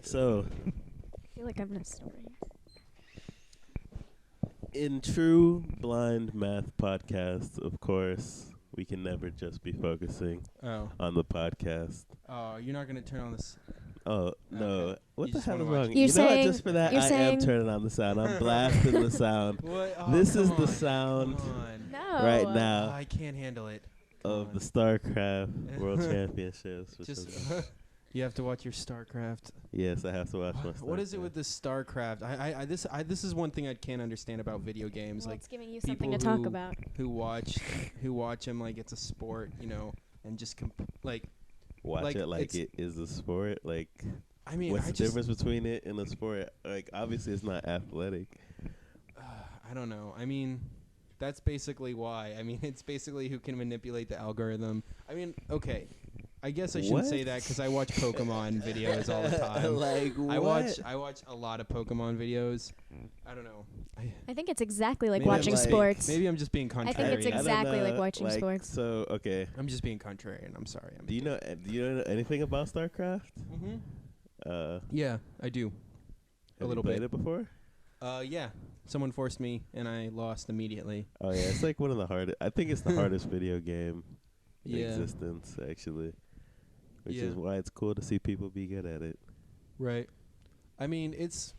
So, I feel like I'm in a story. in true blind math podcasts, of course, we can never just be focusing on the podcast. Oh, you're not gonna turn on this. Oh, no. Okay. What You the just hell is wanna watch wrong? it. You're You know what? saying- Just for that, you're I am saying- turning on the sound. I'm blasting the sound. What? Oh, This come is the on. sound Come on. No. right Oh, now I can't handle it. Come of on. the StarCraft World Championships. Which Just is, you have to watch your StarCraft. yes, I have to watch my What is it StarCraft. with the StarCraft? This is one thing I can't understand about video games. Well, Like it's giving you people something to talk who- about. who watch them like it's a sport, you know, and just Watch like, it like it's- it is a sport. Like, I mean, what's I the just difference between it and a sport? Like, obviously, it's not athletic. I don't know. I mean, that's basically why. I mean, it's basically who can manipulate the algorithm. I mean, okay. I guess I shouldn't say What? that because I watch Pokemon videos all the time. Like, I what? watch a lot of Pokemon videos. I don't know. I think it's exactly like Maybe watching like- sports. Maybe I'm just being I contrarian. think it's I don't exactly like know, watching sports. So, okay. I'm just being contrarian. I'm sorry. Do you know anything about StarCraft? Mm-hmm. Yeah, I do. Have little you played bit. it before? Yeah. Someone forced me, and I lost immediately. Oh yeah, it's like one of the hardest. I think it's the hardest video game in Yeah. existence, actually. Which Yeah. is why it's cool to see people be good at it. Right. I mean, it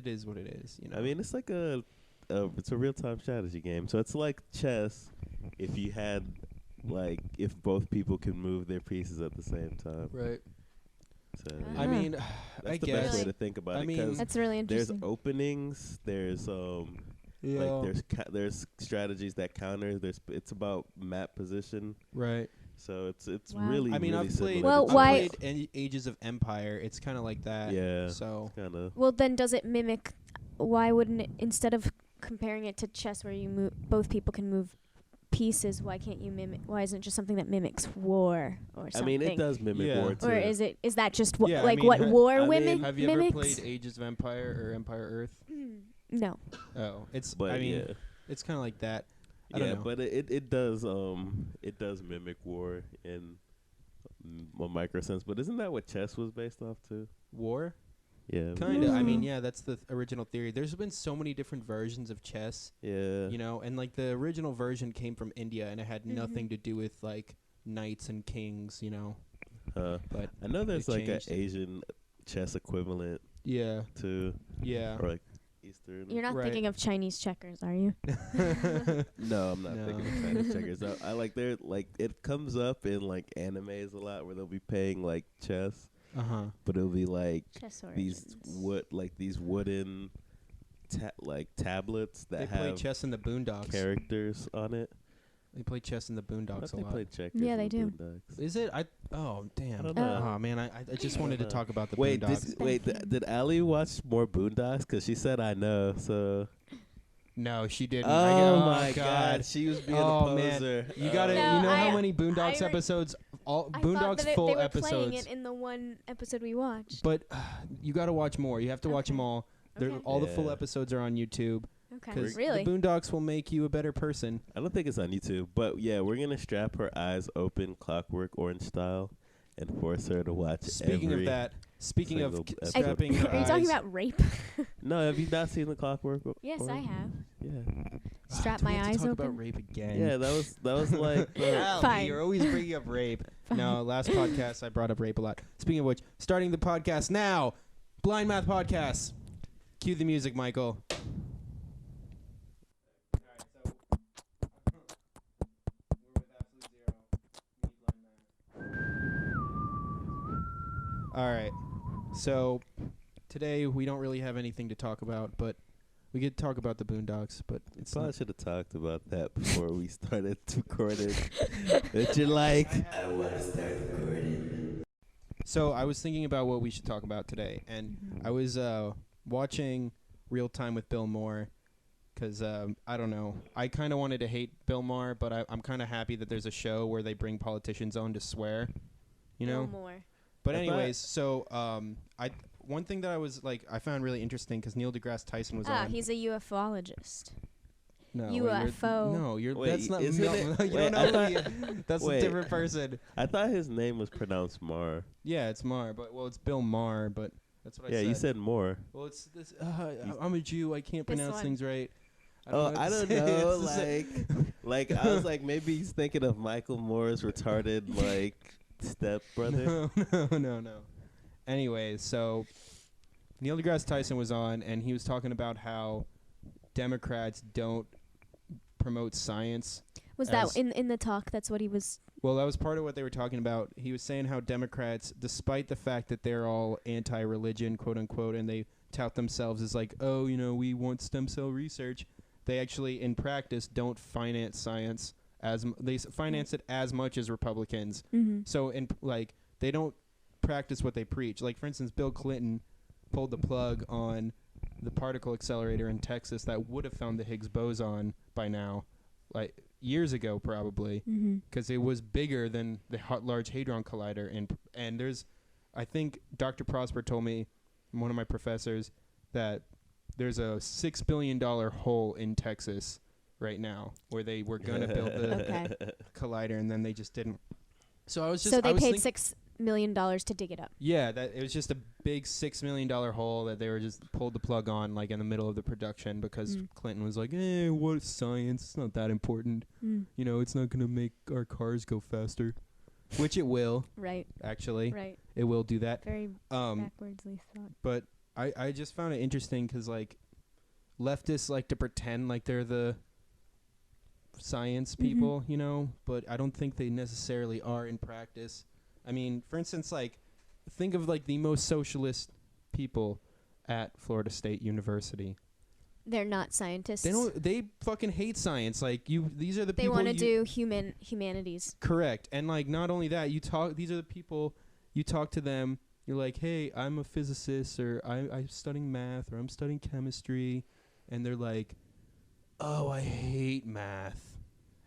is what it is. You know. I mean, it's like it's a real time strategy game. So it's like chess, if you had, like, if both people can move their pieces at the same time. right. So I Ah. mean, that's I the guess. best way Really? to think about I it. mean, Because That's really there's interesting. openings, there's Yeah. like there's strategies that counter. It's about map position. right. So it's Wow. really. I mean, really I've played. similar Well, to why- chess. I've played Ages of Empire. It's kind of like that. Yeah. So Kind of. Well, then does it mimic? Why wouldn't it, instead of comparing it to chess, where you move, both people can move pieces? Why can't you mimic? Why isn't it just something that mimics war or I something? mean, it does mimic Yeah. war too. Or is that just Yeah, I like mean, what war I mean, women have you ever mimics? played Ages of Empire or Empire Earth? No. Oh, it's. But I mean, yeah, it's kind of like that. I don't yeah, know. but it does mimic war in a micro sense. But isn't that what chess was based off too? War. Yeah. Kind of. I mean, Mm. yeah, that's the original theory. There's been so many different versions of chess. Yeah. You know, and like the original version came from India, and it had nothing to do with like knights and kings. You know, but I know there's they like an changed. Asian chess equivalent yeah, too, yeah. or like Eastern. You're not Right. thinking of Chinese checkers, are you? No, I'm not No. thinking of Chinese checkers. I like they're like it comes up in like animes a lot where they'll be playing like chess, but it'll be like Chess these origins. these wooden like tablets that They play have chess in the Boondocks. characters on it. They play chess in the I Boondocks thought a they lot. played checkers. Yeah, in they the do. Boondocks. Is it? Oh, damn. I don't know. Oh man, I just wanted to know. talk about the Wait, Boondocks. did Ali watch more Boondocks? Because she said I know. So. No, she didn't. Oh my God, she was being Oh, a man. poser. You gotta. No, you know how I- many Boondocks I episodes? All I thought Boondocks that full they were episodes. playing it in the one episode we watched. But you gotta watch more. You have to watch Okay. them all. They're, Okay. all the full Yeah. episodes are on YouTube. Okay. Because Really? the Boondocks will make you a better person. I don't think it's on YouTube, but yeah, we're gonna strap her eyes open, Clockwork Orange style, and force her to watch. Speaking every of that, speaking of single episode. strapping her Are you talking eyes. about rape? No, have you not seen the Clockwork? Yes, I Orange? have. Yeah, Strap Do we my have to eyes talk open. about rape again. yeah, that was like. Allie, Fine. you're always bringing up rape. Fine. No, last podcast I brought up rape a lot. Speaking of which, starting the podcast now. Blind Math Podcast. Cue the music, Michael. All right. So today we don't really have anything to talk about, but we could talk about the Boondocks, but it's Probably not. should have talked about that before we started recording. That you're like, I want to start recording. So I was thinking about what we should talk about today, and I was watching Real Time with Bill Maher because I don't know. I kind of wanted to hate Bill Maher, but I'm kind of happy that there's a show where they bring politicians on to swear, you know. more. But I thought- anyways, so one thing that I found really interesting because Neil deGrasse Tyson was on. He's a UFOologist. No, UFO. Wait, that's not. isn't No, it- you wait, don't I know. thought- That's a wait. different person. I thought his name was pronounced Mar. Yeah, it's Mar, but it's Bill Maher, but that's what I Yeah, said. you said more. Well, it's this. I'm a Jew. I can't This pronounce one. things right. I what to don't say. know. It's the same- Like I was like, maybe he's thinking of Michael Moore's retarded step brother. No. Anyways, so Neil deGrasse Tyson was on, and he was talking about how Democrats don't promote science. Was as- that in the talk? That's what he was. Well, that was part of what they were talking about. He was saying how Democrats, despite the fact that they're all anti-religion, quote unquote, and they tout themselves as like, oh, we want stem cell research, they actually, in practice, don't finance science they finance it as much as Republicans. Mm-hmm. So, they don't practice what they preach. Like, for instance, Bill Clinton pulled the plug on the particle accelerator in Texas that would have found the Higgs boson by now, like years ago probably, because it was bigger than the Large Hadron Collider. And there's, I think Dr. Prosper told me, one of my professors, that there's a $6 billion hole in Texas right now where they were going to build the collider, and then they just didn't. So I was just... So they paid $6 million to dig it up. Yeah, that it was just a big $6 million hole that they were just pulled the plug on, like in the middle of the production, because Clinton was like, what science? It's not that important. It's not going to make our cars go faster. Which it will. Right. Actually. Right. It will do that. Very backwardsly thought. But I just found it interesting because, like, leftists like to pretend like they're the science people, but I don't think they necessarily are in practice. I mean, for instance, like, think of, like, the most socialist people at Florida State University. They're not scientists. They fucking hate science. Like, these are the they people. They want to do humanities. Correct. And, like, not only that, these are the people, you talk to them, you're like, hey, I'm a physicist, or I'm studying math, or I'm studying chemistry, and they're like, oh, I hate math.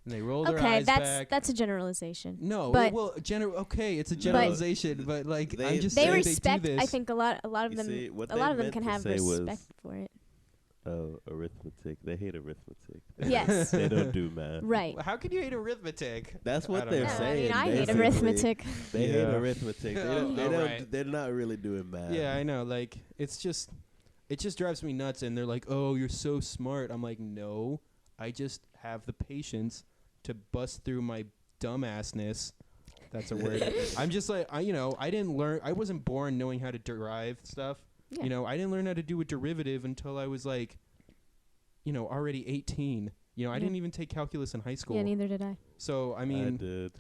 And they roll their eyes back. Okay, that's a generalization. No, but it's a generalization, but like I'm just they saying respect. they do this. I think a lot of them. See, a lot of them can have respect for it. Oh, arithmetic. They hate arithmetic. Yes. They don't do math. Right. Well, how could you hate arithmetic? That's what they're saying. I hate arithmetic. They hate arithmetic. Right. They're not really doing math. Yeah, I know. Like, it just drives me nuts. And they're like, "Oh, you're so smart." I'm like, "No, I just have the patience to bust through my dumbassness." That's a word. I'm just like, I didn't learn. I wasn't born knowing how to derive stuff. Yeah. I didn't learn how to do a derivative until I was like, already 18. I didn't even take calculus in high school. Yeah, neither did I. So, I mean,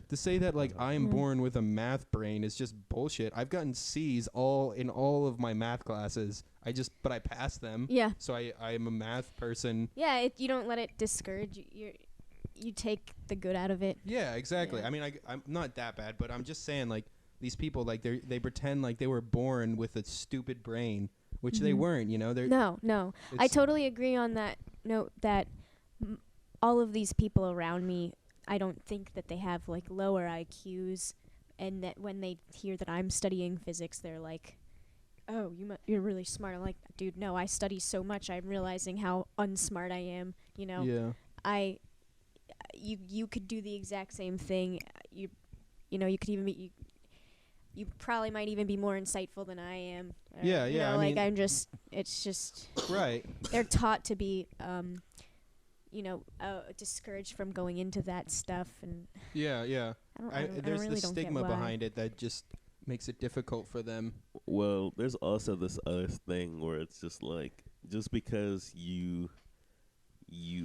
to say that, like, I am born with a math brain is just bullshit. I've gotten C's in all of my math classes. But I passed them. Yeah. So I am a math person. Yeah, you don't let it discourage you. You take the good out of it. Yeah, exactly. Yeah. I mean, I'm not that bad, but I'm just saying, like, these people, like, they pretend like they were born with a stupid brain, which they weren't, No. I totally agree on that note that all of these people around me, I don't think that they have, like, lower IQs, and that when they hear that I'm studying physics, they're like, oh, you're really smart. I'm like, dude, no, I study so much, I'm realizing how unsmart I am, Yeah. You could do the exact same thing. You could even be... You probably might even be more insightful than I am. Yeah. I mean, it's just... Right. They're taught to be, discouraged from going into that stuff. And Yeah. There's really the don't stigma get why. behind it that just makes it difficult for them. Well, there's also this other thing where it's just like, just because you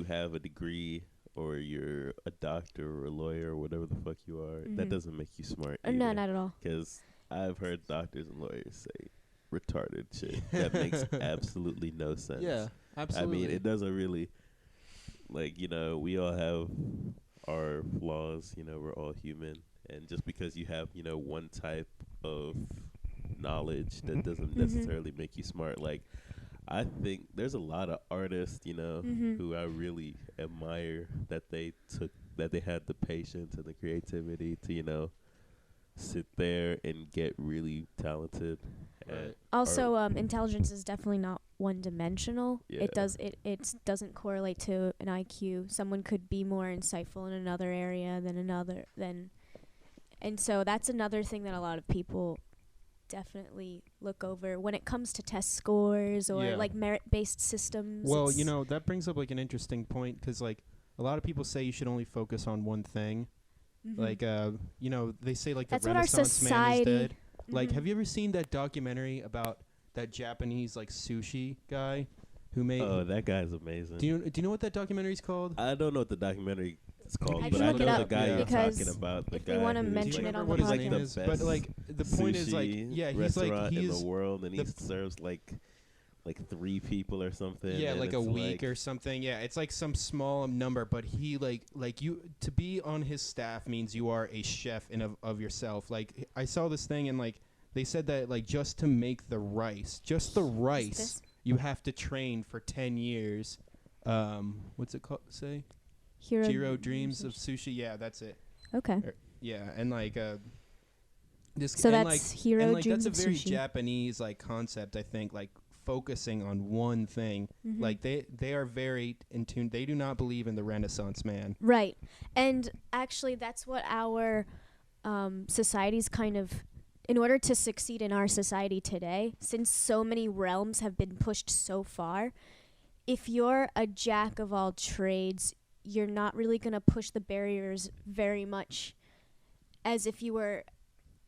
have a degree or you're a doctor or a lawyer or whatever the fuck you are, that doesn't make you smart. No, not at all. Because I've heard doctors and lawyers say retarded shit that makes absolutely no sense. Yeah, absolutely. I mean, it doesn't really, like, we all have our flaws, we're all human. And just because you have, one type of knowledge, that doesn't necessarily make you smart. Like, I think there's a lot of artists, who I really admire that they had the patience and the creativity to, sit there and get really talented. Right. Also, intelligence is definitely not one-dimensional. Yeah. It doesn't correlate to an IQ. Someone could be more insightful in another area than another. And so that's another thing that a lot of people definitely look over when it comes to test scores or Yeah. like merit-based systems. Well, It's- you know, that brings up like an interesting point because like a lot of people say you should only focus on one thing. Mhm. Like, you know, they say like That's the what our Renaissance man society. is dead. Like, Mhm. have you ever seen that documentary about that Japanese like sushi guy who made? Oh, that guy's amazing. do you know what that documentary's called? I don't know what the documentary is called, I but can I look know it the up guy you're because talking about. The if we guy wanna who's mention like, it on what the his like name the is? best But like the point is like, sushi yeah, he's like restaurant in he's the world, and he the- serves like 3 people or something. yeah, and like a it's week like, or something. Yeah, it's like some small number, but he like you to be on his staff means you are a chef in of yourself. Like I saw this thing and like they said that like just to make the rice, this? you have to train for 10 years. What's it called? Say Hero Dreams of Sushi. Yeah, that's it. Okay. Yeah, and like this. So and that's like, Hero and like Dreams that's a of very Sushi. Japanese like concept. I think like focusing on one thing. Mhm. Like they are very in tune. They do not believe in the Renaissance man. Right. And actually, that's what our society's kind of, in order to succeed in our society today, since so many realms have been pushed so far, if you're a jack of all trades, you're not really going to push the barriers very much as if you were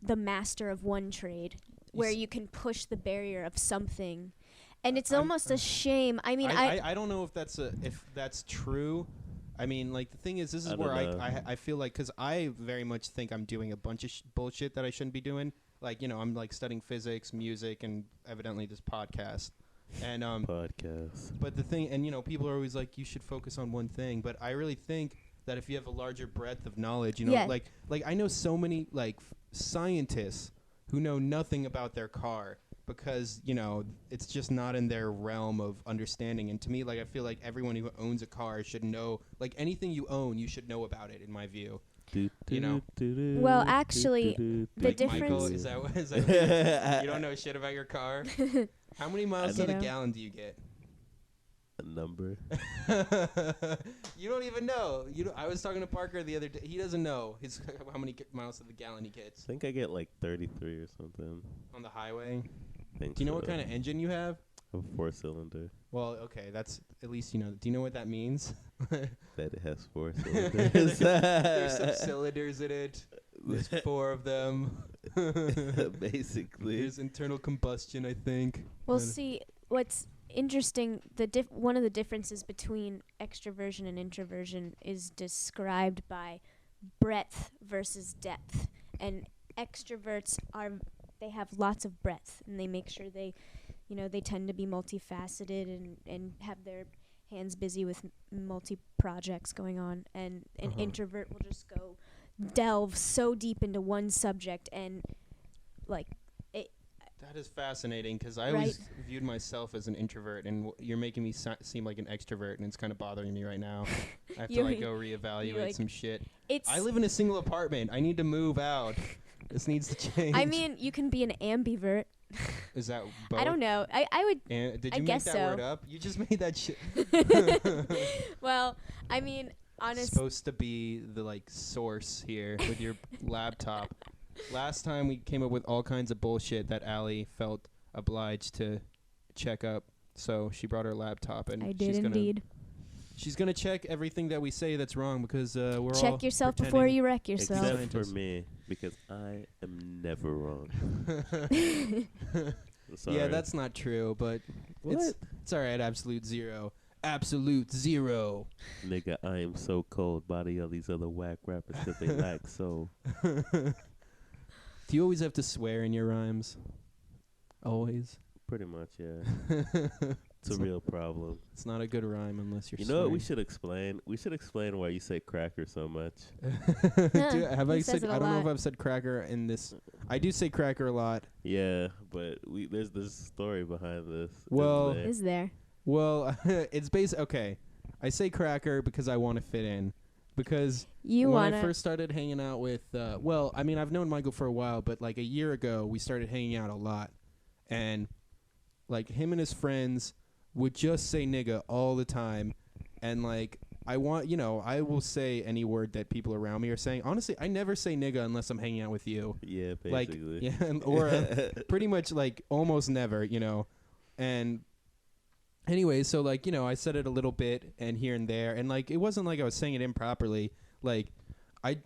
the master of one trade, where you can push the barrier of something. And it's almost a shame. I mean, I don't know if that's true. I mean, like the thing is, this is I where don't know. I feel like because I very much think I'm doing a bunch of bullshit that I shouldn't be doing. Like you know, I'm like studying physics, music, and evidently this podcast. And podcast. but the thing, and you know, people are always like, you should focus on one thing. But I really think that if you have a larger breadth of knowledge, you know, Yeah. like I know so many like scientists who know nothing about their car because you know it's just not in their realm of understanding. And to me, like I feel like everyone who owns a car should know, like anything you own, you should know about it. In my view. You know. Well, actually, the Like, Michael, difference- is that you don't know shit about your car? How many miles to the Ditto. gallon do you get? A number. You don't even know. I was talking to Parker the other day. He doesn't know how many miles to the gallon he I gets think I get like 33 or something. on the highway. Think Do you know what so. kind of engine you have? A 4-cylinder. Well, okay, that's at least you know. Do you know what that means? That it has 4 cylinders. There's some cylinders in it. There's 4 of them. Basically. There's internal combustion, I think. Well, And- see, what's interesting, one of the differences between extroversion and introversion is described by breadth versus depth. And extroverts they have lots of breadth, and they make sure they tend to be multifaceted and have their hands busy with multi-projects going on. And an introvert will just go delve so deep into one subject and like That is fascinating because I always Right. viewed myself as an introvert, and you're making me seem like an extrovert, and it's kind of bothering me right now. I have to You- like go reevaluate like- some shit. it's I live in a single apartment. I need to move out. This needs to change. I mean, you can be an ambivert. is that both? I don't know. I would. Did you I make guess that so. word up? You just made that shit. Well, I mean, honest. Supposed to be the like source here with your laptop. Last time we came up with all kinds of bullshit that Allie felt obliged to check up, so she brought her laptop and I she's did indeed. She's gonna check everything that we say that's wrong because we're all Check yourself before pretending. you wreck yourself. Except Scientist. for me, because I am never wrong. Sorry. Yeah, that's not true, but what? it's all right. Absolute zero. Absolute zero. Nigga, I am so cold. Body of these other whack rappers because they lack soul. Do you always have to swear in your rhymes? Always. Pretty much, yeah. It's a real problem. It's not a good rhyme unless you're. You know what we swearing. should explain? We should explain why you say cracker so much. Have I He says said? it a I don't know if lot. I've said cracker in this. I do say cracker a lot. Yeah, but there's this story behind this. Well- isn't there? Is there? Well, it's okay. I say cracker because I want to fit in. Because You when wanna? I first started hanging out with, well, I mean, I've known Michael for a while, but like a year ago, we started hanging out a lot, and like him and his friends would just say nigga all the time, and like I want, I will say any word that people around me are saying. Honestly, I never say nigga unless I'm hanging out with you. Yeah, Like, basically. yeah, or pretty much like almost never, and anyway, so like, I said it a little bit and here and there, and like it wasn't like I was saying it improperly. Like I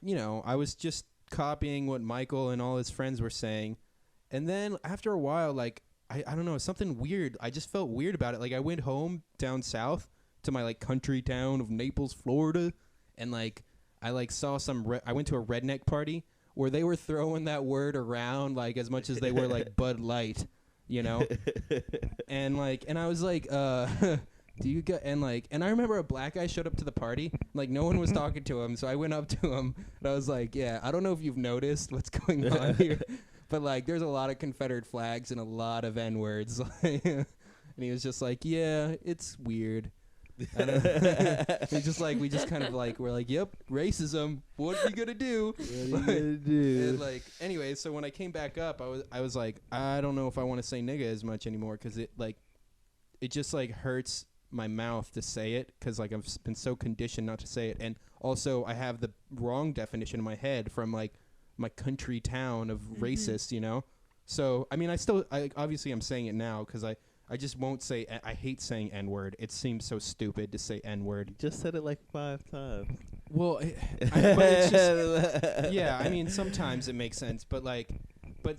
was just copying what Michael and all his friends were saying. And then after a while, like I don't know, something weird. I just felt weird about it. Like I went home down south to my like country town of Naples, Florida, and like I like saw I went to a redneck party where they were throwing that word around like as much as they were like Bud Light, and I was like, do you get, and I remember a black guy showed up to the party, like no one was talking to him, so I went up to him and I was like, yeah, I don't know if you've noticed what's going on here, but like there's a lot of Confederate flags and a lot of N-words. And he was just like, yeah, it's weird. He's just like, we just kind of like, we're like, yep, racism, what are you gonna do? And like, anyway, so when I came back up, I was like, I don't know if I want to say nigga as much anymore, because it just like hurts my mouth to say it, because like I've been so conditioned not to say it, and also I have the wrong definition in my head from like my country town of racist, so I mean I obviously I'm saying it now because I just won't say I hate saying N-word. It seems so stupid to say N-word. You just said it like 5 times. Well, but it's just, yeah, I mean sometimes it makes sense, but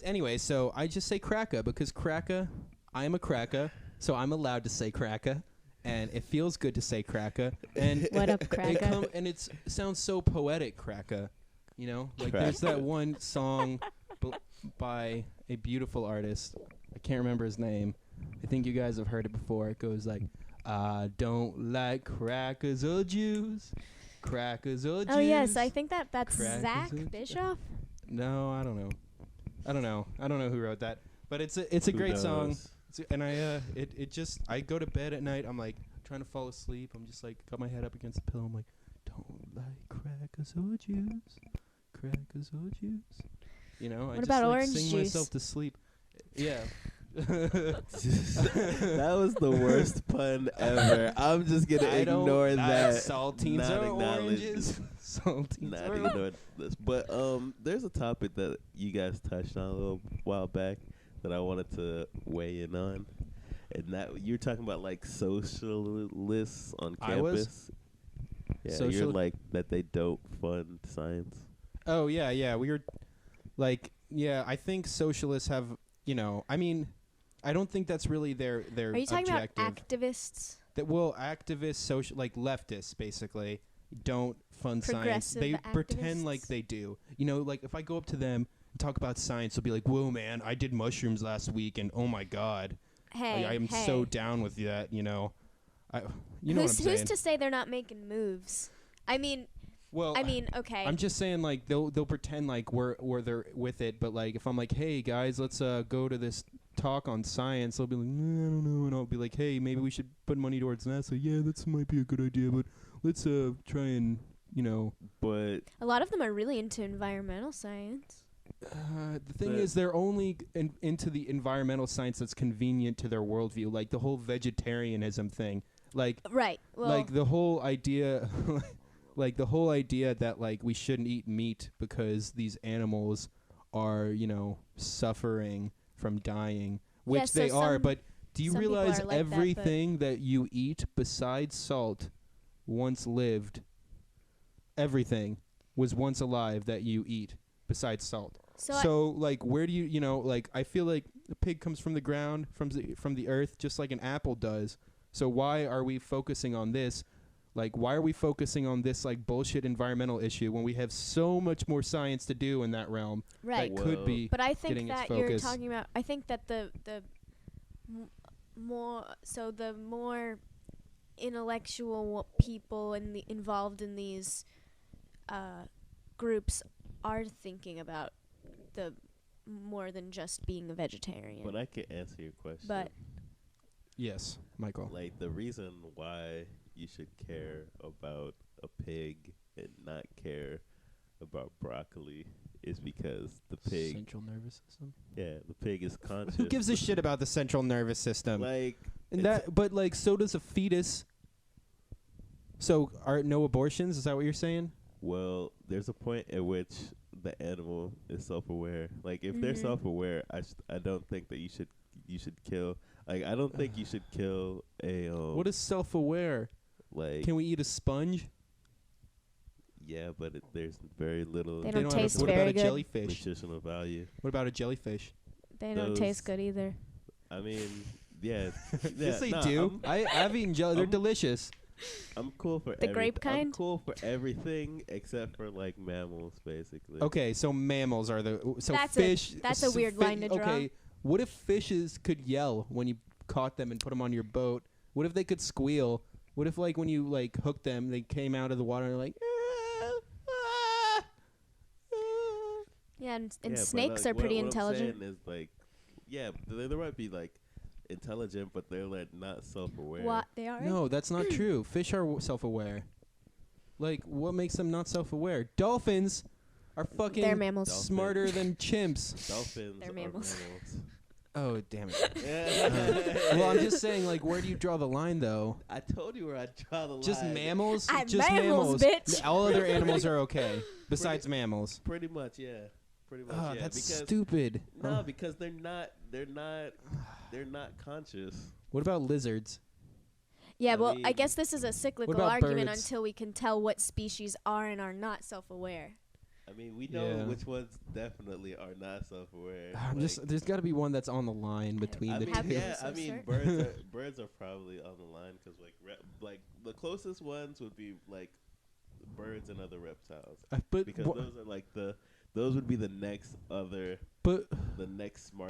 anyway, so I just say cracka because cracka, I'm a cracka, so I'm allowed to say cracka. And it feels good to say cracka. And what up, cracka? And it sounds so poetic, cracka. Like Cracka. there's that one song by a beautiful artist. I can't remember his name. I think you guys have heard it before. It goes like, I don't like crackers or Jews. Crackers or Jews. Oh, yes. I think that's Crackers Zach or Bischoff. No, I don't know. I don't know who wrote that. But it's a great knows? song. And I go to bed at night. I'm like trying to fall asleep. I'm just like got my head up against the pillow. I'm like, don't like crackers or Jews, crackers or Jews. I just about like orange sing juice? myself to sleep. Yeah. That was the worst pun ever. I'm just gonna ignore that. Saltines Not or acknowledge oranges. Saltines Not or ignore this. But there's a topic that you guys touched on a little while back that I wanted to weigh in on, and that you're talking about like socialists on campus. Yeah, you're like that they don't fund science. Oh yeah. We were like, yeah. I think socialists have, I mean, I don't think that's really their Are you talking objective. about activists? Activists, social, like leftists, basically don't fund science. Progressive They pretend activists? like they do. Like if I go up to them and talk about science, they'll be like, "Whoa, man, I did mushrooms last week, and oh my god, Hey, I am hey. so down with that." You know what I'm Who's saying? to say they're not making moves? Well, Okay. I'm just saying, like they'll pretend like we're there with it, but like if I'm like, hey guys, let's go to this talk on science, they'll be like, nah, I don't know, and I'll be like, hey, maybe we should put money towards NASA. Yeah, that might be a good idea, but let's try and But a lot of them are really into environmental science. the thing is, they're only into the environmental science that's convenient to their worldview, like the whole vegetarianism thing, like Right. Well, like the whole idea. Like the whole idea that like we shouldn't eat meat because these animals are, suffering from dying, which so they are. some- But do you some people realize are like that, but- everything that you eat besides salt once lived? Everything was once alive that you eat besides salt. So like, where do you, like, I feel like a pig comes from the ground, from the earth, just like an apple does. So why are we focusing on this? Like, why are we focusing on this, like, bullshit environmental issue when we have so much more science to do in that realm right. that could be But I think getting its that you're focus? talking about. I think that the more intellectual people and involved in these groups are thinking about the more than just being a vegetarian. I can answer your question. But Yes, Michael. Like the reason why you should care about a pig and not care about broccoli is because the pig, Central nervous system? the pig is conscious. Who gives a shit about the central nervous system? Like And but like, so does a fetus. So are no abortions? Is that what you're saying? Well, there's a point at which the animal is self-aware. Like, if they're self-aware, I don't think that you should kill. Like, I don't think you should kill a. What is self-aware? Like, can we eat a sponge? Yeah, but there's very little. They don't taste what very about a good. jellyfish? Nutritional value. What about a jellyfish? They don't taste good either. I mean, yeah. Yes, they do. I've eaten jelly. They're delicious. I'm cool for the grape kind. I'm cool for everything except for like mammals, basically. Okay, so mammals are the that's fish. That's a weird line to draw. Okay, what if fishes could yell when you caught them and put them on your boat? What if they could squeal? What if like when you like hooked them, they came out of the water and they're like. Yeah, and snakes are pretty intelligent. What I'm saying is like, yeah, they might be like intelligent, but they're like not self-aware. What they are? No, that's not true. Fish are self-aware. Like, what makes them not self-aware? Dolphins are fucking they're mammals. Smarter than chimps. Dolphins they're are mammals. Oh, damn it. Well, I'm just saying, like, where do you draw the line, though? I told you where I draw the line. Just mammals? I'm just mammals, bitch. All other animals are okay, besides mammals. Pretty much, yeah. Pretty much, Oh, yeah. that's because stupid. No, because they're not conscious. What about lizards? Yeah, I I mean, guess this is a cyclical about argument birds? until we can tell what species are and are not self-aware. I mean, we know which ones definitely are not self-aware. There's got to be one that's on the line between the two. Yeah, I mean, birds are probably on the line because like the closest ones would be like birds and other reptiles. Because those are like those would be the next smartest.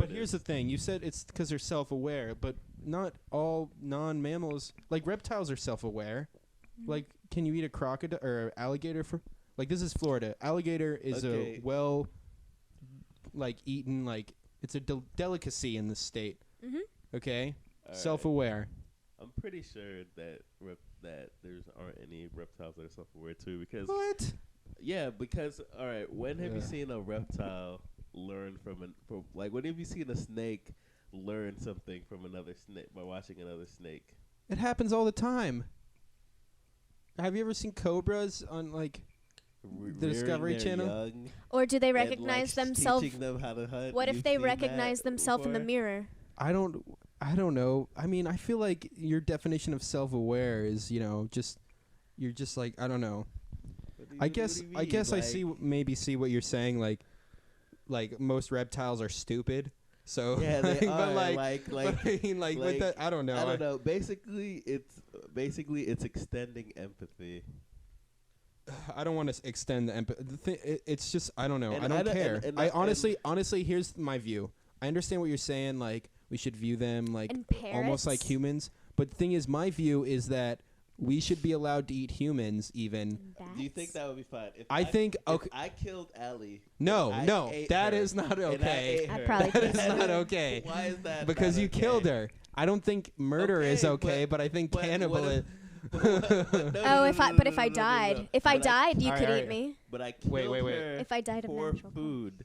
But here's the thing: you said it's because they're self-aware, but not all non-mammals. Like reptiles are self-aware. Like, can you eat a crocodile or alligator for? Like, this is Florida. Alligator is eaten, like, it's a delicacy in the state. Okay? All self-aware. Right. I'm pretty sure that aren't any reptiles that are self-aware, too, because... What? Yeah, because, all right, when have you seen a reptile learn when have you seen a snake learn something from another snake by watching another snake? It happens all the time. Have you ever seen cobras on, like... the Discovery Channel? Or do they recognize themselves? Teaching them how to hunt. What if they recognize themselves in the mirror? I don't know. I mean, I feel like your definition of self-aware is, you're just like, I don't know. I guess I see what you're saying. Like most reptiles are stupid. So yeah, they are. But with that, I don't know. I don't know. Basically, it's extending empathy. I don't want to extend the empathy. It's just I don't know. And I don't care. I honestly, here's my view. I understand what you're saying. Like we should view them like almost like humans. But the thing is, my view is that we should be allowed to eat humans. Even. Do you think that would be fine? If I killed Allie. No, that is not okay. That is not okay. Why is that? Because you killed her. I don't think murder is okay, but I think cannibalism. If I died, you could eat me. But I killed her. If I died of natural food.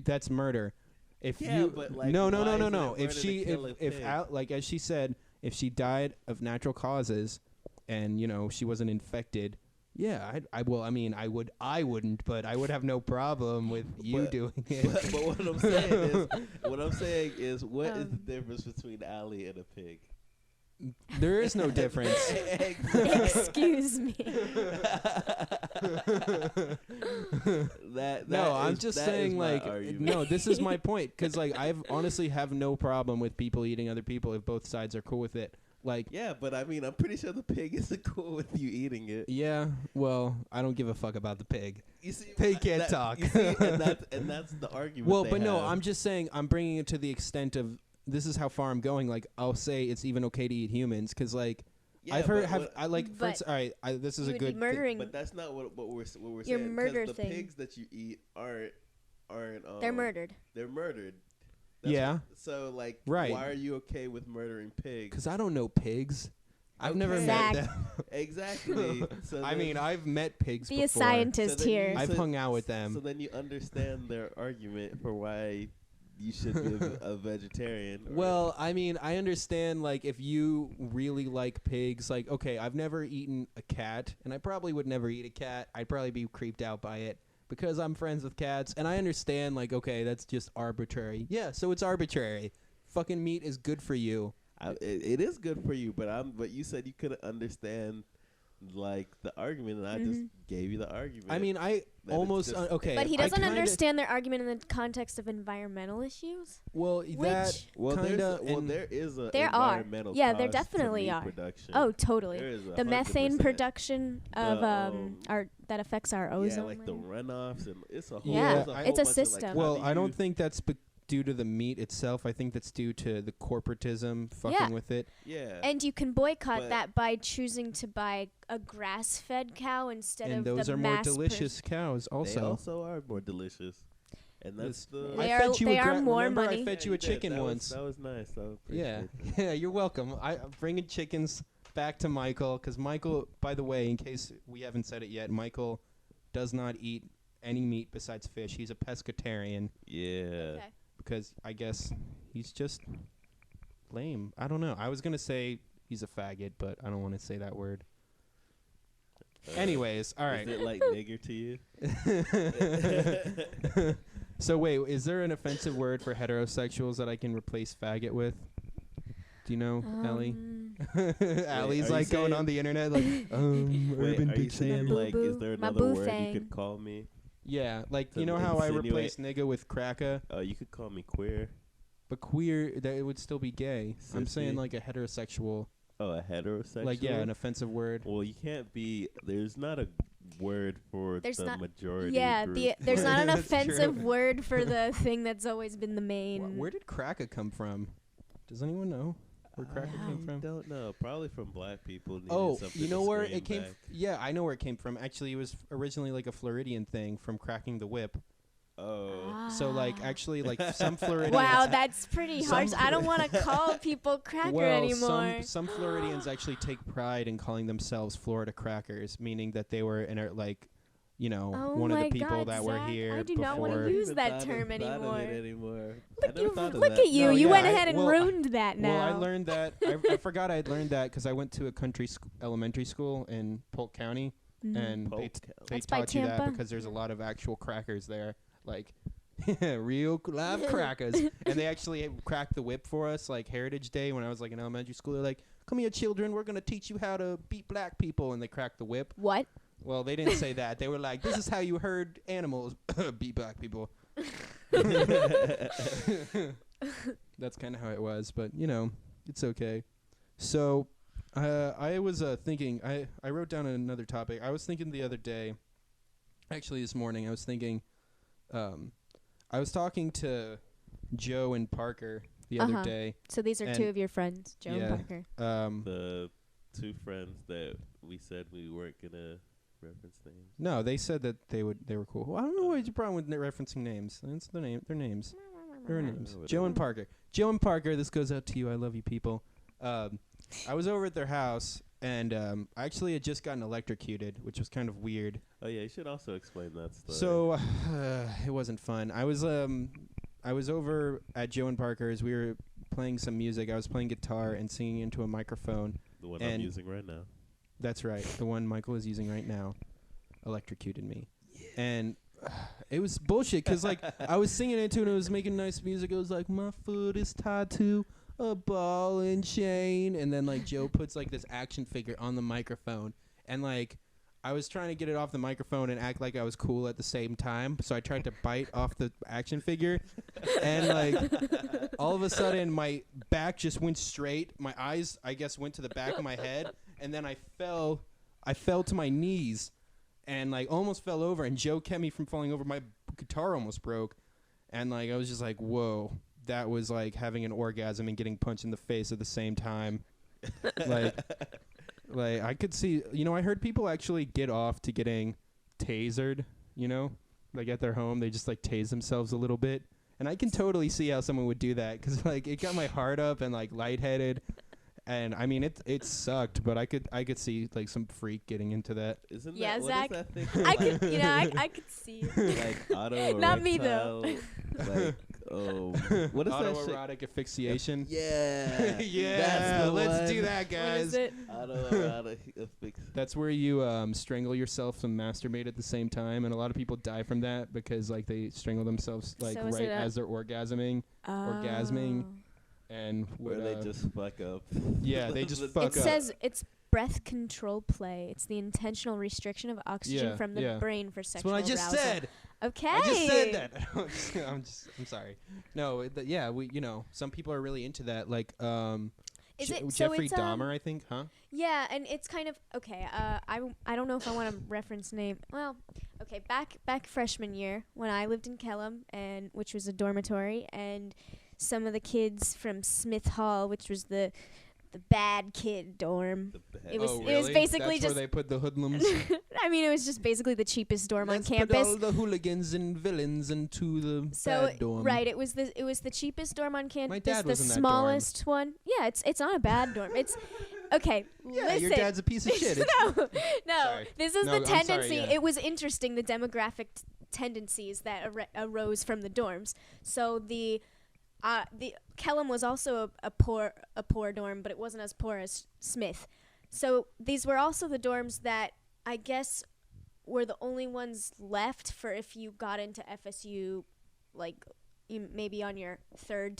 That's murder. If as she said, if she died of natural causes, and she wasn't infected, yeah, I wouldn't, but I would have no problem with you doing it. But what I'm saying is, what is the difference between Allie and a pig? There is no difference. Excuse me. I'm just saying, no, this is my point. Because, I honestly have no problem with people eating other people if both sides are cool with it. Yeah, but I mean, I'm pretty sure the pig isn't cool with you eating it. Yeah, well, I don't give a fuck about the pig. You see, pig can't talk. You see, and that's the argument. Well, but no, I'm just saying, I'm bringing it to the extent of, this is how far I'm going. I'll say it's even okay to eat humans, because I've heard this is a good murdering. But that's not what we're saying. Your murder thing. The pigs that you eat aren't. They're murdered. They're murdered. Yeah. So right. Why are you okay with murdering pigs? Because I don't know pigs. I've never met them. Exactly. So I mean, I've met pigs before. Be a scientist here. I've hung out with them. So then you understand their argument for why you should be a vegetarian. Well, I mean, I understand, like, if you really like pigs, like, okay, I've never eaten a cat, and I probably would never eat a cat. I'd probably be creeped out by it because I'm friends with cats, and I understand, like, okay, that's just arbitrary. Yeah, so it's arbitrary. Fucking meat is good for you. It is good for you, but you said you couldn't understand like the argument, and I just gave you the argument. I mean, I almost okay, but he doesn't understand their argument in the context of environmental issues. Well, that there is a there environmental there cost definitely to meat are. production. Oh, totally. There is The methane 100%. production of our that affects our ozone. Yeah, like the layer. runoffs, and it's a whole. Yeah, it's a, it's a whole bunch of, system. Like, well, I don't think that's due to the meat itself. I think that's due to the corporatism fucking with it. Yeah. And you can boycott that by choosing to buy a grass-fed cow instead of the And those are more delicious cows also. They also are more delicious. And that's the... They are more remember money. I fed you a chicken once. That was nice. Yeah. Yeah, you're welcome. I'm bringing chickens back to Michael, because Michael, by the way, in case we haven't said it yet, Michael does not eat any meat besides fish. He's a pescatarian. Yeah. Okay. Because I guess he's just lame. I don't know. I was going to say he's a faggot, but I don't want to say that word. Anyways, all right. Is it like nigger to you? So wait, is there an offensive word for heterosexuals that I can replace faggot with? Do you know, Allie? Allie's like going on the internet like, Urban are you saying Dictionary. like, is there another word you could call me? Yeah, like, To you know how I insinuate- replaced nigga with cracker? Oh, you could call me queer. But queer, that it would still be gay. I'm saying Sissy. like a heterosexual. Oh, a heterosexual? Like, yeah, an offensive word. Well, you can't be... There's not a word for the majority group. There's not an That's offensive true. word for the thing that's always been the main. Where did cracker come from? Does anyone know where cracker came from? I don't know. Probably from black people. Oh, something you know to where scream it came back. Yeah, I know where it came from. Actually, it was originally like a Floridian thing from cracking the whip. Oh. So, like, actually, like, some Floridians... Wow, that's pretty Some harsh. I don't want to call people cracker anymore. Some Floridians actually take pride in calling themselves Florida crackers, meaning that they were in like, you know, one of the people that were here I do before. not want to use that term anymore. anymore. Look at you. No, you yeah, went ahead and ruined that now. Well, I learned that. I forgot I had learned that because I went to a country elementary school in Polk County, and they That's by taught you that Tampa. because there's a lot of actual crackers there, like real live crackers. And they actually cracked the whip for us, like Heritage Day when I was like in elementary school. They're like, "Come here, children, we're gonna teach you how to beat black people," and they cracked the whip. What? Well, they didn't say that. They were like, "This is how you herd animals, beat black people." That's kind of how it was, but you know, it's okay. So, I was thinking. I wrote down another topic. I was thinking the other day. Actually, this morning, I was thinking. I was talking to Joe and Parker the other day. So these are two of your friends, Joe and Parker. The two friends that we said we weren't gonna reference names. No, they said that they were cool. Well, I don't know what's the problem with referencing names. That's their names. Their names. Joe and Parker. Joe and Parker. This goes out to you. I love you, people. I was over at their house, and I actually had just gotten electrocuted, which was kind of weird. Oh yeah, you should also explain that story. So it wasn't fun. I was over at Joe and Parker's. We were playing some music. I was playing guitar and singing into a microphone. The one I'm using right now. That's right. The one Michael is using right now electrocuted me. Yeah. And it was bullshit because, like, I was singing into it and it was making nice music. It was like, "My foot is tied to a ball and chain." And then, like, Joe puts, like, this action figure on the microphone. And, like, I was trying to get it off the microphone and act like I was cool at the same time. So I tried to bite off the action figure. And, like, all of a sudden, my back just went straight. My eyes, I guess, went to the back of my head. And then I fell to my knees and, like, almost fell over. And Joe kept me from falling over. My guitar almost broke. And, like, I was just like, whoa. That was like having an orgasm and getting punched in the face at the same time. like I could see, you know, I heard people actually get off to getting tasered, you know, like at their home, they just like tase themselves a little bit. And I can totally see how someone would do that because, like, it got my heart up and, like, lightheaded. And I mean, it sucked, but I could see, like, some freak getting into that. Isn't yeah, that, Zach. what is that thing I could, you know, I could see. Like auto Not me though. like What is that shit? Autoerotic asphyxiation. Yeah. Yeah, That's the let's one. do that, What guys. is it? Autoerotic asphyxiation. That's where you strangle yourself and masturbate at the same time, and a lot of people die from that because like they strangle themselves like So is right it as they're orgasming, Oh. and Where would, they just fuck up. yeah, they just It fuck It up. says it's breath control play. It's the intentional restriction of oxygen Yeah, from the yeah. brain for That's sexual what I just arousal. said. Okay. I just said that. I'm sorry. No, yeah, some people are really into that. Like, Is it so Jeffrey it's, Dahmer, I think, huh? Yeah, and it's kind of okay. I don't know if I want to reference name. Well, okay, back freshman year when I lived in Kellam, and which was a dormitory, and some of the kids from Smith Hall, which was the bad kid dorm. It was oh, it really? was basically That's just. where they put the hoodlums. I mean, it was just basically the cheapest dorm Let's on put campus. all the hooligans and villains into the So bad dorm. right, it was the cheapest dorm on campus. My dad the was in that smallest one. Yeah, it's not a bad dorm. It's okay. Yeah, listen. your dad's a piece of shit. no. Sorry. This is No, the I'm sorry, tendency. yeah. It was interesting the demographic tendencies that arose from the dorms. So the Kellam was also a poor dorm, but it wasn't as poor as Smith. So these were also the dorms that I guess were the only ones left for if you got into FSU, like maybe on your third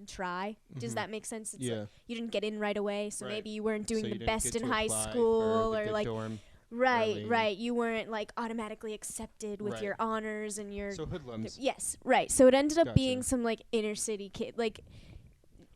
try. Does that make sense? It's Yeah. like you didn't get in right away, so Right. maybe you weren't doing So the you didn't best get in to high apply school, for the or good like dorm. right, early. right. You weren't like automatically accepted with Right. your honors and your So hoodlums. yes, right. So it ended up Gotcha. being some like inner city kid, like,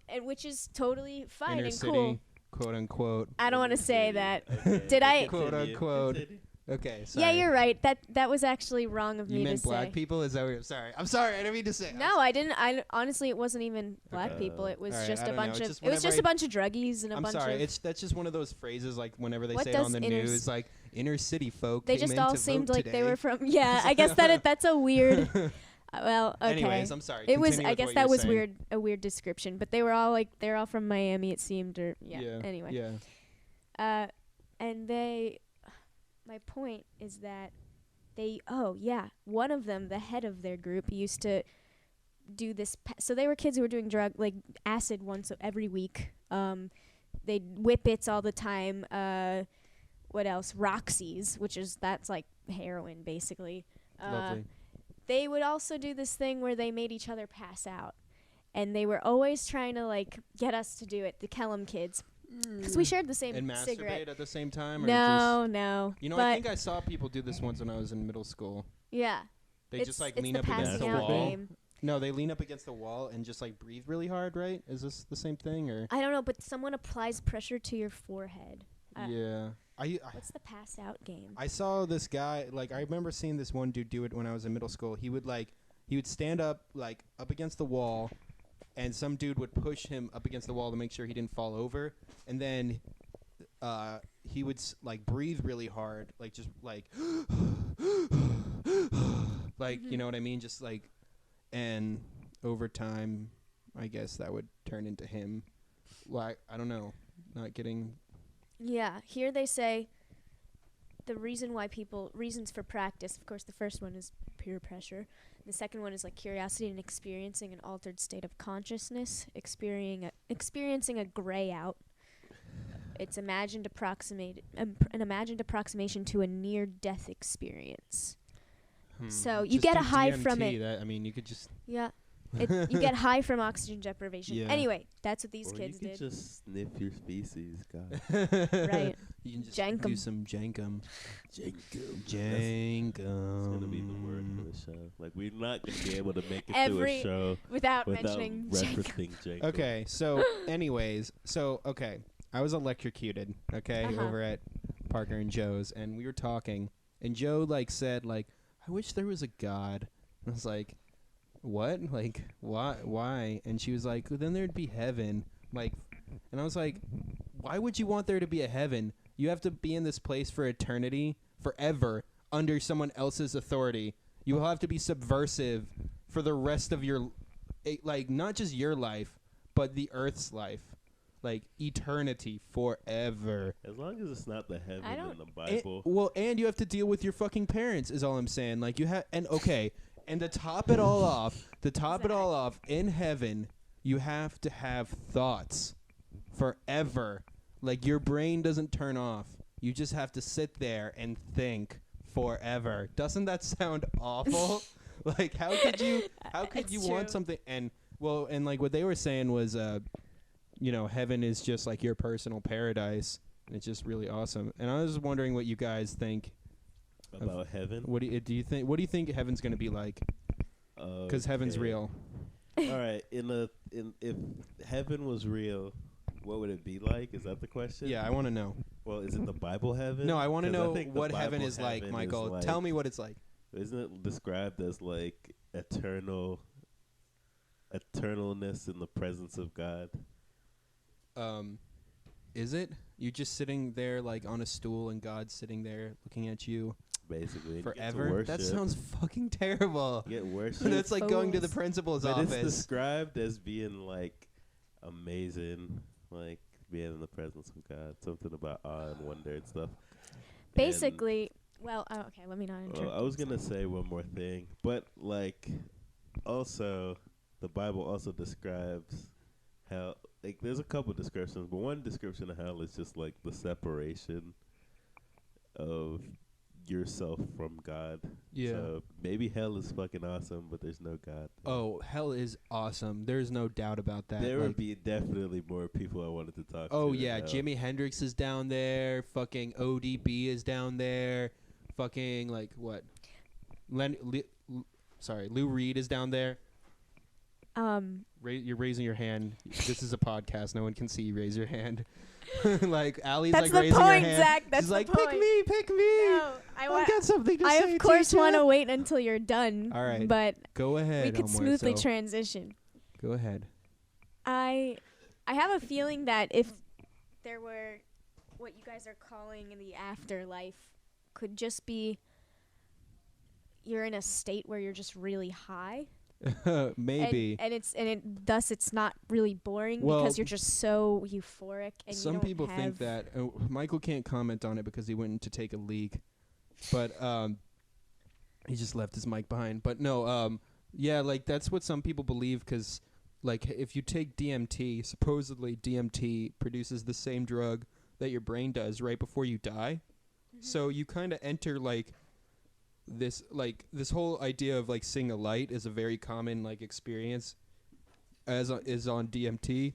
and which is totally fine Inner and city, cool. quote unquote. I don't want to say that. Okay, Did I- Quote, continue, unquote. continue. Okay, sorry. Yeah, you're right. That was actually wrong of You me meant to black say. people? Is that what you're sorry? I'm sorry. I didn't mean to say. No, I didn't. I honestly, it wasn't even black Okay. people. It was Alright, just I a don't know. bunch It's of. just It was whenever just a bunch of druggies and a I'm bunch sorry. of. That's just one of those phrases like whenever they What say it on does the inner news, like inner city folk. They came just in all to seemed vote like they today. were from. Yeah, I guess that's a weird. Well, okay. Anyways, I'm sorry. It was. Continue I with guess what that you're was saying. weird. A weird description, but they were all from Miami. It seemed, or yeah. Anyway. Yeah. And they. My point is that they. Oh yeah, one of them, the head of their group, used to do this. So they were kids who were doing acid once every week. They'd whippets all the time. What else? Roxy's, that's like heroin basically. Lovely. They would also do this thing where they made each other pass out. And they were always trying to, like, get us to do it, the Kellam kids. Because we shared the same And cigarette. masturbate at the same time? Or No. Just, but I think I saw people do this once when I was in middle school. yeah. They just, like, it's lean the up against passing the out wall. game. No, they lean up against the wall and just, like, breathe really hard, right? Is this the same thing? Or I don't know, but someone applies pressure to your forehead. yeah. What's the pass out game? I saw this guy, like, I remember seeing this one dude do it when I was in middle school. He would stand up, like, up against the wall, and some dude would push him up against the wall to make sure he didn't fall over. And then he would, like, breathe really hard, like, just, like, like, you know what I mean? Just, like, and over time, I guess that would turn into him. Like, I don't know, not getting... Yeah, here they say the reasons for practice. Of course, the first one is peer pressure. The second one is like curiosity and experiencing an altered state of consciousness, experiencing a gray out. It's an imagined approximation to a near-death experience. So you Just get a do high DMT, from it. You could just... Yeah. You get high from oxygen deprivation. Yeah. Anyway, that's what these Or kids you could did. just sniff your species, God. Right. You can just Jankum. do some jankum. Jankum. Jankum. That's gonna be the word for the show. Like, we're not gonna be able to make it through Every- a show Without without mentioning Jankum. referencing Jankum. Okay, so anyways, I was electrocuted, Uh-huh. over at Parker and Joe's, and we were talking, and Joe, like, said, like, I wish there was a God. And I was like, what? Like, why? And she was like, well, then there'd be heaven. Like, and I was like, why would you want there to be a heaven? You have to be in this place for eternity, forever, under someone else's authority. You will have to be subversive for the rest of your, like, not just your life, but the earth's life. Like, eternity, forever. As long as it's not the heaven in the And, Bible. well, and you have to deal with your fucking parents, is all I'm saying. Like, you have, and okay, And to top it all off, in heaven, you have to have thoughts forever. Like, your brain doesn't turn off. You just have to sit there and think forever. Doesn't that sound awful? Like, how could you want something? And like what they were saying was, heaven is just like your personal paradise. And it's just really awesome. And I was wondering what you guys think about heaven. What do you think? What do you think heaven's going to be like? Because heaven's real. All right. If heaven was real, what would it be like? Is that the question? Yeah, I want to know. Well, is it the Bible heaven? No, I want to know what heaven is like, Michael. Tell me what it's like. Isn't it described as like eternalness in the presence of God? Is it? You just sitting there like on a stool and God's sitting there looking at you basically forever? That sounds fucking terrible. You get worship. That's like going to the principal's office. It's described as being like amazing, like being in the presence of God. Something about awe and wonder and stuff. Basically, okay, let me not interrupt. I was going to say one more thing, but like also the Bible also describes hell. Like, there's a couple descriptions, but one description of hell is just like the separation of yourself from God. Yeah. So maybe hell is fucking awesome, but there's no God. Oh, hell is awesome. There's no doubt about that. There would be definitely more people I wanted to talk to. Oh, yeah. Jimi Hendrix is down there. Fucking ODB is down there. Fucking, like, what? Lou Reed is down there. You're raising your hand. This is a podcast. No one can see you raise your hand. Like, Allie's That's like raising her hand. Zach. That's She's the like, point. pick me. No, I've got something to say. I of course want to wait until you're done. All right. But go ahead. we could smoothly transition. Go ahead. I have a feeling that if there were what you guys are calling the afterlife, could just be you're in a state where you're just really high. Maybe. And thus it's not really boring because you're just so euphoric. And some people think that Michael can't comment on it because he went to take a leak, but he just left his mic behind. But no, yeah, like that's what some people believe because, like, if you take DMT, supposedly DMT produces the same drug that your brain does right before you die, so you kind of enter like. This whole idea of like seeing a light is a very common like experience as is on DMT,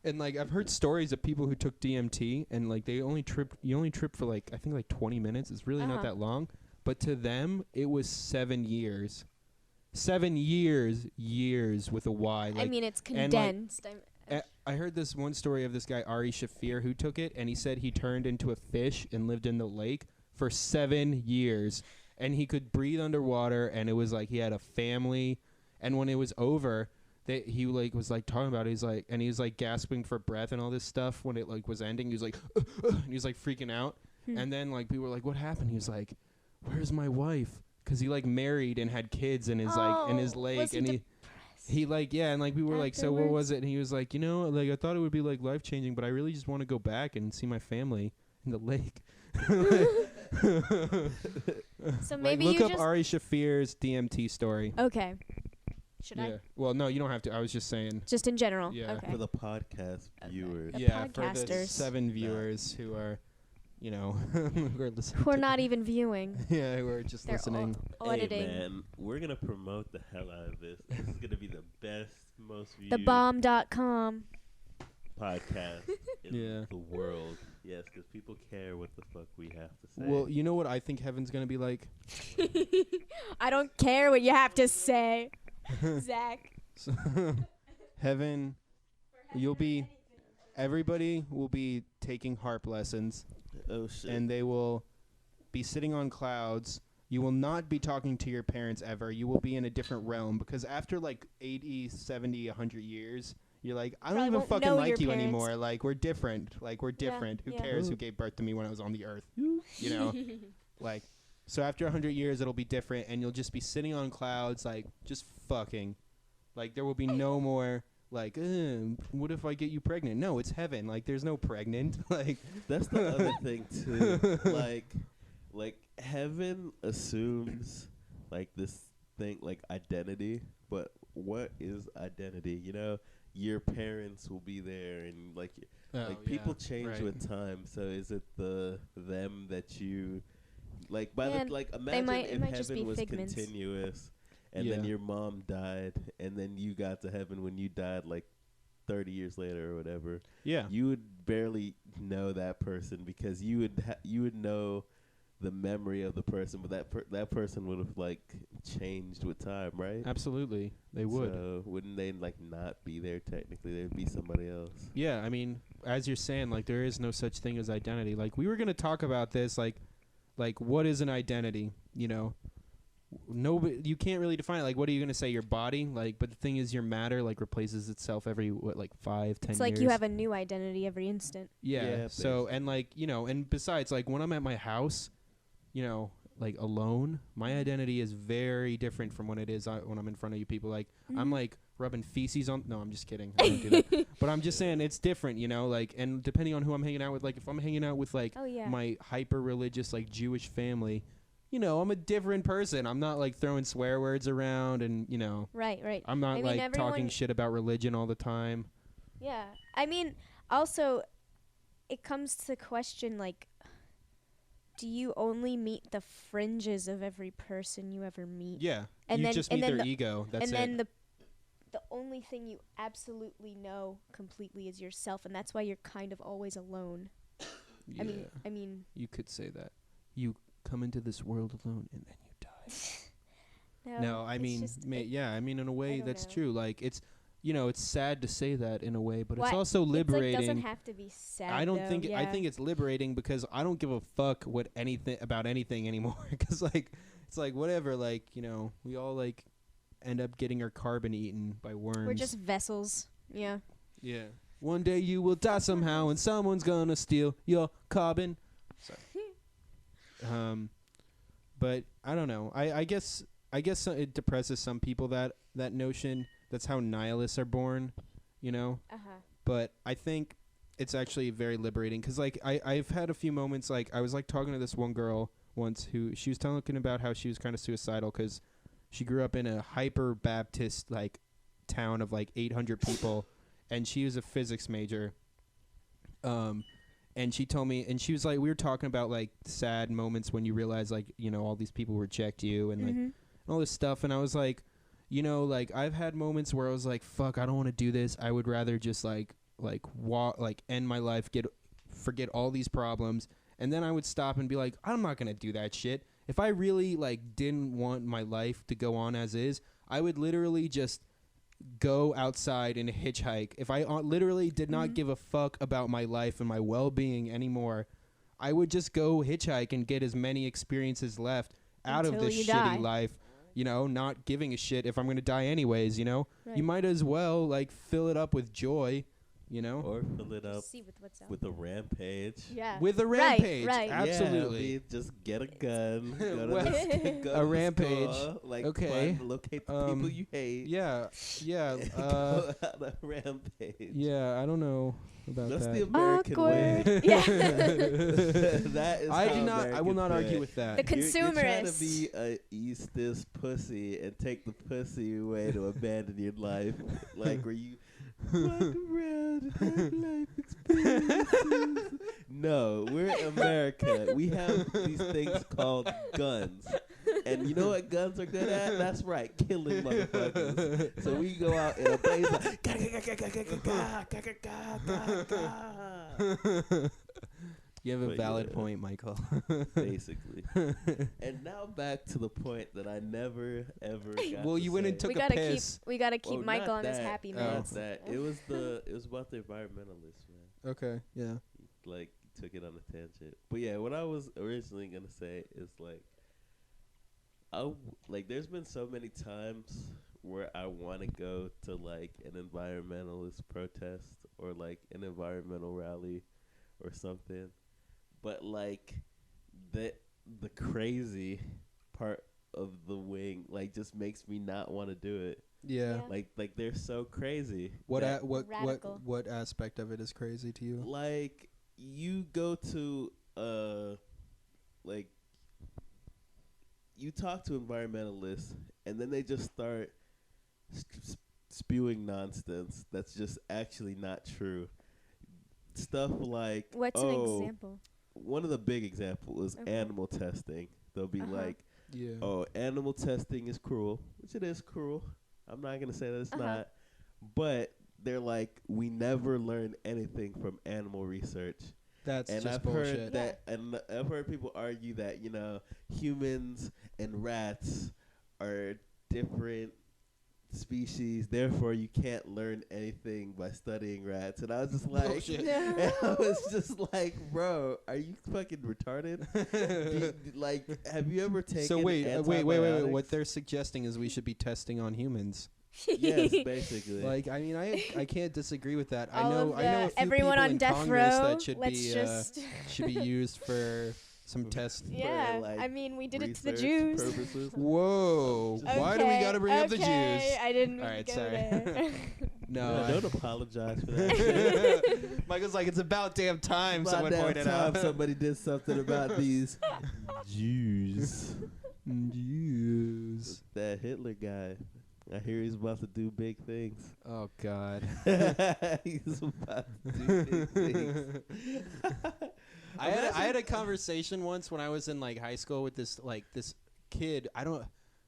and like I've heard stories of people who took DMT and like you only trip for like I think like 20 minutes. It's really not that long, but to them it was 7 years. 7 years with a Y. Like, I mean, it's condensed. I heard this one story of this guy Ari Shafir who took it, and he said he turned into a fish and lived in the lake for 7 years. And he could breathe underwater, and it was like he had a family. And when it was over, he like was like talking about it. He was like gasping for breath and all this stuff when it like was ending. He was like, and he was like freaking out. And then like people were like, "What happened?" He was like, "Where's my wife?" Because he like married and had kids in his like in his lake, and he like and like we were like, "So what was it?" And he was like, like I thought it would be like life changing, but I really just want to go back and see my family in the lake. So maybe look you up Ari Shafir's DMT story. Okay. Should I? Well, no, you don't have to. I was just saying. Just in general. Yeah. Okay. For the podcast viewers. The yeah, for the podcasters. 7 viewers who are, who are listening. Who are not even viewing. Yeah, who are just They're listening. Auditing. Hey man, we're gonna promote the hell out of this. This is gonna be the best, most viewed Thebomb.com podcast in the world. Yes, because people care what the fuck we have to say. Well, you know what I think heaven's gonna be like? I don't care what you have to say, Zach. Heaven, everybody will be taking harp lessons. Oh shit. And they will be sitting on clouds. You will not be talking to your parents ever. You will be in a different realm because after like 80, 70, 100 years, you're like, I don't even fucking like you anymore. Like, we're different. Who cares who gave birth to me when I was on the earth? Like, so after 100 years, it'll be different, and you'll just be sitting on clouds, like, just fucking. Like, there will be no more, like, what if I get you pregnant? No, it's heaven. Like, there's no pregnant. Like, that's the other thing, too. Like, heaven assumes, like, this think like identity, but what is identity? You know, your parents will be there, and like people change with time. So is it the them that you like? By Yeah, the like, they imagine might- it if might just heaven be was figments. continuous, and then your mom died, and then you got to heaven when you died, like 30 years later or whatever. Yeah. You would barely know that person because you would know the memory of the person, but that person would have like changed with time, right? Absolutely, they would. So wouldn't they like not be there technically? There'd be somebody else. Yeah, I mean, as you're saying, like there is no such thing as identity. Like we were gonna talk about this, like what is an identity? You know, nobody, you can't really define it. Like, what are you gonna say? Your body, like, but the thing is, your matter like replaces itself every 5, 10 It's years. like you have a new identity every instant. Yeah. Yeah, So and like and besides, like when I'm at my house, like alone, my identity is very different from when it is when I'm in front of you people. Like I'm like rubbing feces on. No, I'm just kidding. I don't do that. But I'm just saying it's different, like, and depending on who I'm hanging out with, like if I'm hanging out with like Oh, yeah. my hyper religious like Jewish family, I'm a different person. I'm not like throwing swear words around and Right. I'm not I mean, like talking everyone- shit about religion all the time. Yeah. I mean, also, it comes to the question, like, do you only meet the fringes of every person you ever meet? Yeah. And you then- just and meet then their the- ego. That's and it. then the only thing you absolutely know completely is yourself, and that's why you're kind of always alone. yeah. I mean, You could say that. You come into this world alone and then you die. No, I it's mean, just- yeah, I mean, in a way, don't that's know. true. Like, it's, it's sad to say that in a way, but it's Why- also It's liberating. like, doesn't have to be sad. I don't though, think I yeah. think it's liberating because I don't give a fuck about anything anymore. Because like, it's like whatever. Like, we all like end up getting our carbon eaten by worms. We're just vessels. Yeah. Yeah. One day you will die somehow, and someone's gonna steal your carbon. Sorry. But I don't know. I guess it depresses some people, that notion. That's how nihilists are born, But I think it's actually very liberating because like I've had a few moments, like I was like talking to this one girl once who she was talking about how she was kind of suicidal because she grew up in a hyper Baptist like town of like 800 people, and she was a physics major. And she told me, and she was like, we were talking about like sad moments when you realize like all these people reject you and like and all this stuff, and I was like, like I've had moments where I was like, fuck, I don't want to do this. I would rather just like end my life, forget all these problems, and then I would stop and be like, I'm not gonna do that shit. If I really like didn't want my life to go on as is, I would literally just go outside and hitchhike. If I literally did not give a fuck about my life and my well-being anymore, I would just go hitchhike and get as many experiences left out of Until this you shitty die. life, not giving a shit if I'm going to die anyways, Right. You might as well like fill it up with joy, Or fill it up See what's up. with a rampage. Yeah. with a rampage. Right. Absolutely. Yeah, just get a gun. Well, go a to the rampage. store, like Okay. locate the people you hate. Yeah. Go on a rampage. Yeah, I don't know about That's that. the American way. Awkward. Yeah. That is I how do not. I will Americans not do argue it. with that. The You're trying to consumerist. be a east this pussy and take the pussy away to abandon your life, like where you walk around and have life experiences. No, we're in America. We have these things called guns. And you know what guns are good at? That's right, killing motherfuckers. So we go out in a blaze like, You have a But valid yeah. point, Michael. basically. And now back to the point that I never ever got Well, to you went and say. took we a gotta piss. we gotta keep Well, Michael not on his that, happy Oh. not meds. that. It was about the environmentalists, man. Okay. Yeah. Like took it on a tangent. But yeah, what I was originally gonna say is like there's been so many times where I want to go to like an environmentalist protest or like an environmental rally or something, but like the crazy part of the wing like just makes me not want to do it. Yeah. Yeah. Like they're so crazy. What that, Radical. what aspect of it is crazy to you? like you go to like you talk to environmentalists and then they just start spewing nonsense that's just actually not true. Stuff like, What's an example? One of the big examples is animal testing. They'll be like, oh, animal testing is cruel, which it is cruel. I'm not going to say that it's not. But they're like, we never learn anything from animal research. That's and just I've bullshit. heard that, and I've heard people argue that, you know, humans and rats are different species, therefore you can't learn anything by studying rats. And I was just like, and I was just like, bro, are you fucking retarded? Like, have you ever taken? So wait. What they're suggesting is we should be testing on humans. Yes, basically. Like, I mean, I can't disagree with that. All I know a few everyone people on in death Congress row, that should be used for some test. Yeah, for, like, I mean, we did it to the research Jews. purposes. Whoa! Why do we got to bring up the Jews? I didn't mean All right, to go sorry. there. No, Don't apologize for that. Michael's like, it's about damn time About someone damn pointed time out. somebody did something about these Jews. Jews. That Hitler guy. I hear he's about to do big things. Oh God. He's about to do big things. I had a conversation once when I was in like high school with this kid.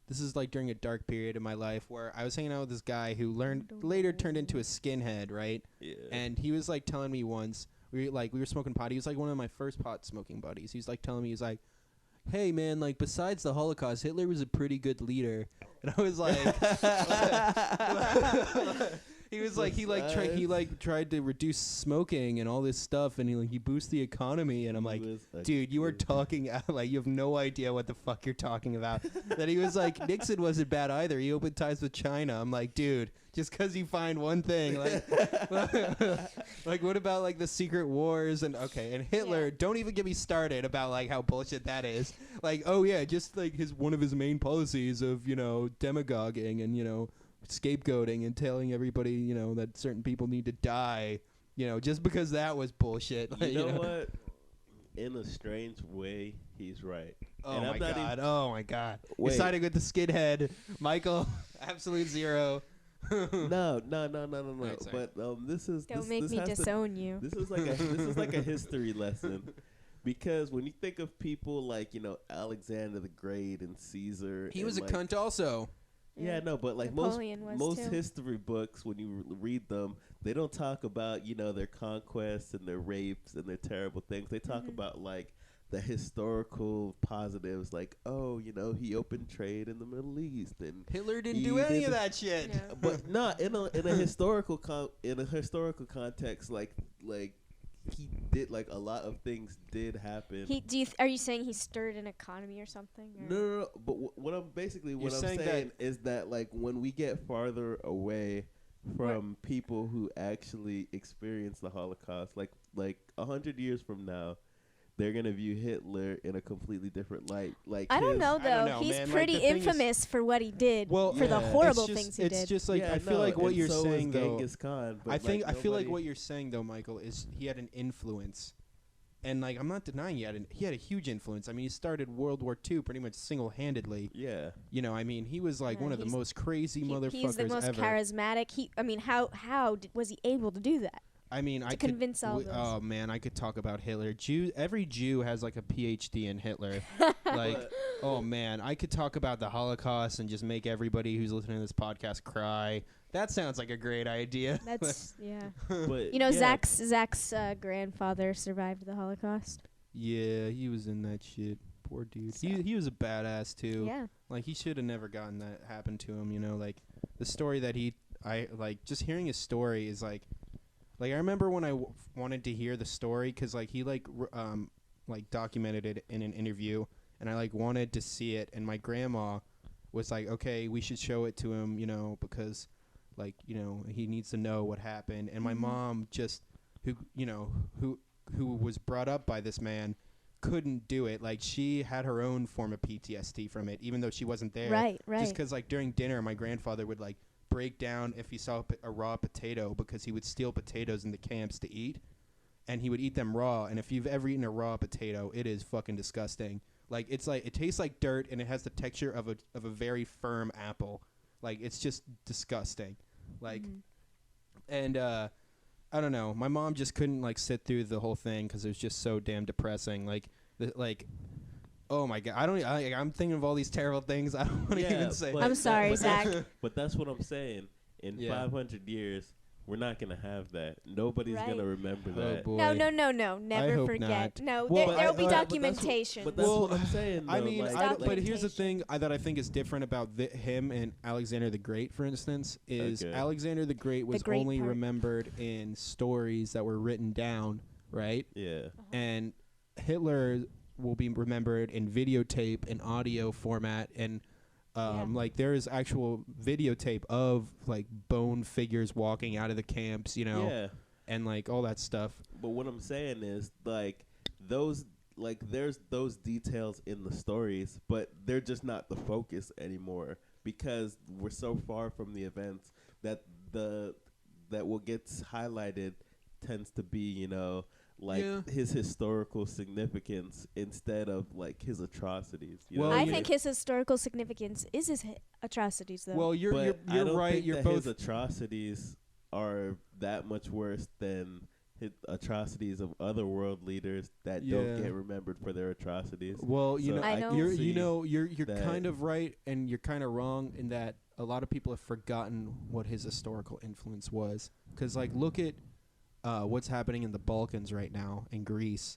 This is like during a dark period in my life where I was hanging out with this guy who later turned into a skinhead, right? Yeah. And he was like telling me once we were smoking pot. He was like one of my first pot smoking buddies. He was like telling me, he's like, hey man, like besides the Holocaust, Hitler was a pretty good leader. And I was like, he was like, he tried to reduce smoking and all this stuff, and he boosts the economy. And I'm like, dude, you are talking out like you have no idea what the fuck you're talking about. Then he was like, Nixon wasn't bad either. He opened ties with China. I'm like, dude, just because you find one thing, like what about like the secret wars and Hitler? Don't even get me started about like how bullshit that is. Like, oh yeah, just like one of his main policies of, you know, demagoguing and, you know, scapegoating and telling everybody, you know, that certain people need to die, you know, just because that was bullshit. Like, you know what? In a strange way, he's right. Oh and my God! Oh my God! Wait. You're siding with the skinhead, Michael. Absolute Zero. No. Right, but this is Don't make me disown you. This is like a history lesson, because when you think of people like, you know, Alexander the Great and Caesar, He was a like, cunt also. Yeah, no, but like Napoleon was most too. history books, when you read them, they don't talk about, you know, their conquests and their rapes and their terrible things. They talk about like the historical positives, like, oh, you know, he opened trade in the Middle East, and Hitler didn't do any of that shit. Yeah. but not in a historical context, like he did, like, a lot of things did happen. Are you saying he stirred an economy or something? Or? No. But what I'm saying is that like when we get farther away from people who actually experienced the Holocaust, like 100 years from now, they're gonna view Hitler in a completely different light. Like, I don't know though. He's pretty infamous for what he did. For the horrible things he did. It's just like I feel like what you're saying though. Khan, I feel like what you're saying though, Michael, is he had an influence, and like I'm not denying he had a huge influence. I mean, he started World War II pretty much single-handedly. Yeah. You know, I mean, he was like one of the most crazy motherfuckers ever. He's the most charismatic. How was he able to do that? I mean, I convince all those. Oh man, I could talk about Hitler. Every Jew has like a PhD in Hitler. Like, oh man, I could talk about the Holocaust and just make everybody who's listening to this podcast cry. That sounds like a great idea. That's yeah. But you know, Zach's grandfather survived the Holocaust. Yeah, he was in that shit. Poor dude. So. He was a badass too. Yeah. Like he should have never gotten that happen to him. You know, like the story that just hearing his story is like I remember when I wanted to hear the story, because like he documented it in an interview, and I like wanted to see it, and my grandma was like, okay, we should show it to him, you know, because like, you know, he needs to know what happened. And my mom, just who was brought up by this man, couldn't do it. Like she had her own form of PTSD from it, even though she wasn't there. Right. Just because like during dinner, my grandfather would like break down if he saw a raw potato, because he would steal potatoes in the camps to eat, and he would eat them raw. And if you've ever eaten a raw potato, it is fucking disgusting. Like it's like it tastes like dirt and it has the texture of a very firm apple. Like it's just disgusting. Like and I don't know. My mom just couldn't like sit through the whole thing cuz it was just so damn depressing. Like oh my god. I'm thinking of all these terrible things. I don't want to even say. I'm sorry, Zach. But that's what I'm saying. In 500 years, we're not going to have that. Nobody's going to remember that. Boy. No. Never forget. Not. No, Well, there'll be documentation. But that's what I'm saying, though. I mean, like, but here's the thing that I think is different about him and Alexander the Great, for instance, is Alexander the Great was only remembered in stories that were written down, right? Yeah. And Hitler will be remembered in videotape and audio format and like there is actual videotape of like bone figures walking out of the camps, you know, and like all that stuff. But what I'm saying is like those there's those details in the stories, but they're just not the focus anymore because we're so far from the events that what gets highlighted tends to be, you know, like his historical significance instead of like his atrocities. I think his historical significance is his atrocities, though. Well, you're I don't right. think You're that both. His atrocities are that much worse than his atrocities of other world leaders that don't get remembered for their atrocities. Well, you're that kind of right, and you're kind of wrong in that a lot of people have forgotten what his historical influence was. Because like, look at what's happening in the Balkans right now in Greece.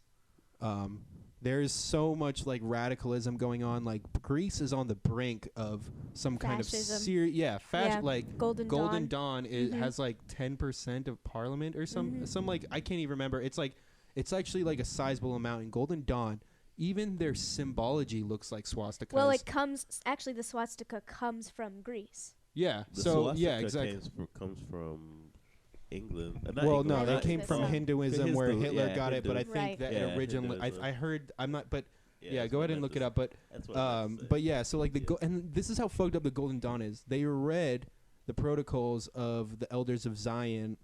There's so much like radicalism going on. Like Greece is on the brink of some Fascism. kind of like Golden Dawn has like 10% of parliament or some like I can't even remember. It's actually like a sizable amount in Golden Dawn. Even their symbology looks like swastikas. Well, the swastika comes from Greece. Yeah. The swastika exactly. Comes from England. Well, England, no, they came from Hinduism where Hitler got it, but I Right. think that originally, I heard, I'm not, but go ahead and look it up. But so like and this is how fucked up the Golden Dawn is. They read the protocols of the Elders of Zion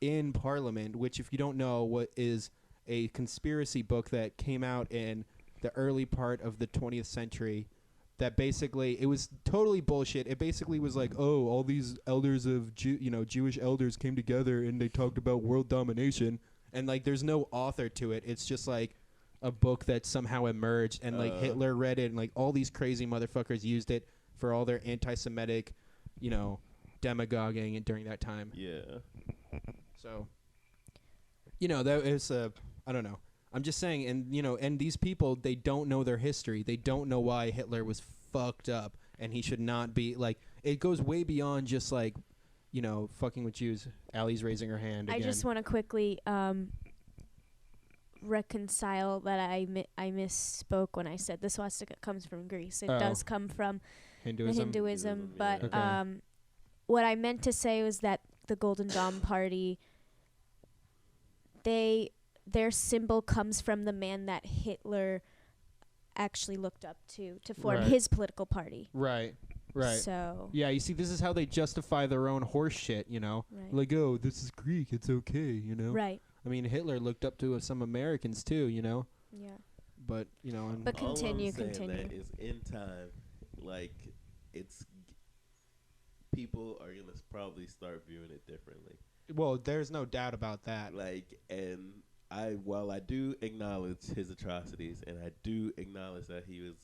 in Parliament, which, if you don't know, what is a conspiracy book that came out in the early part of the 20th century. That basically, it was totally bullshit. It basically was like, oh, all these elders of Jewish elders came together and they talked about world domination, and like, there's no author to it. It's just like a book that somehow emerged, and like Hitler read it, and like all these crazy motherfuckers used it for all their anti-Semitic, demagoguing during that time. Yeah. So, that is I don't know. I'm just saying, and these people, they don't know their history. They don't know why Hitler was fucked up, and he should not be, like, it goes way beyond just, like, fucking with Jews. Allie's raising her hand again. I just want to quickly reconcile that I misspoke when I said the swastika comes from Greece. It does come from Hinduism, but what I meant to say was that the Golden Dawn Party, their symbol comes from the man that Hitler actually looked up to form his political party. Right. So yeah, you see, this is how they justify their own horse shit, Right. Like, oh, this is Greek, it's okay, Right. I mean, Hitler looked up to some Americans too, Yeah. But, But continue. That is in time, like, it's people are going to probably start viewing it differently. Well, there's no doubt about that. Like, and while I do acknowledge his atrocities, and I do acknowledge that he was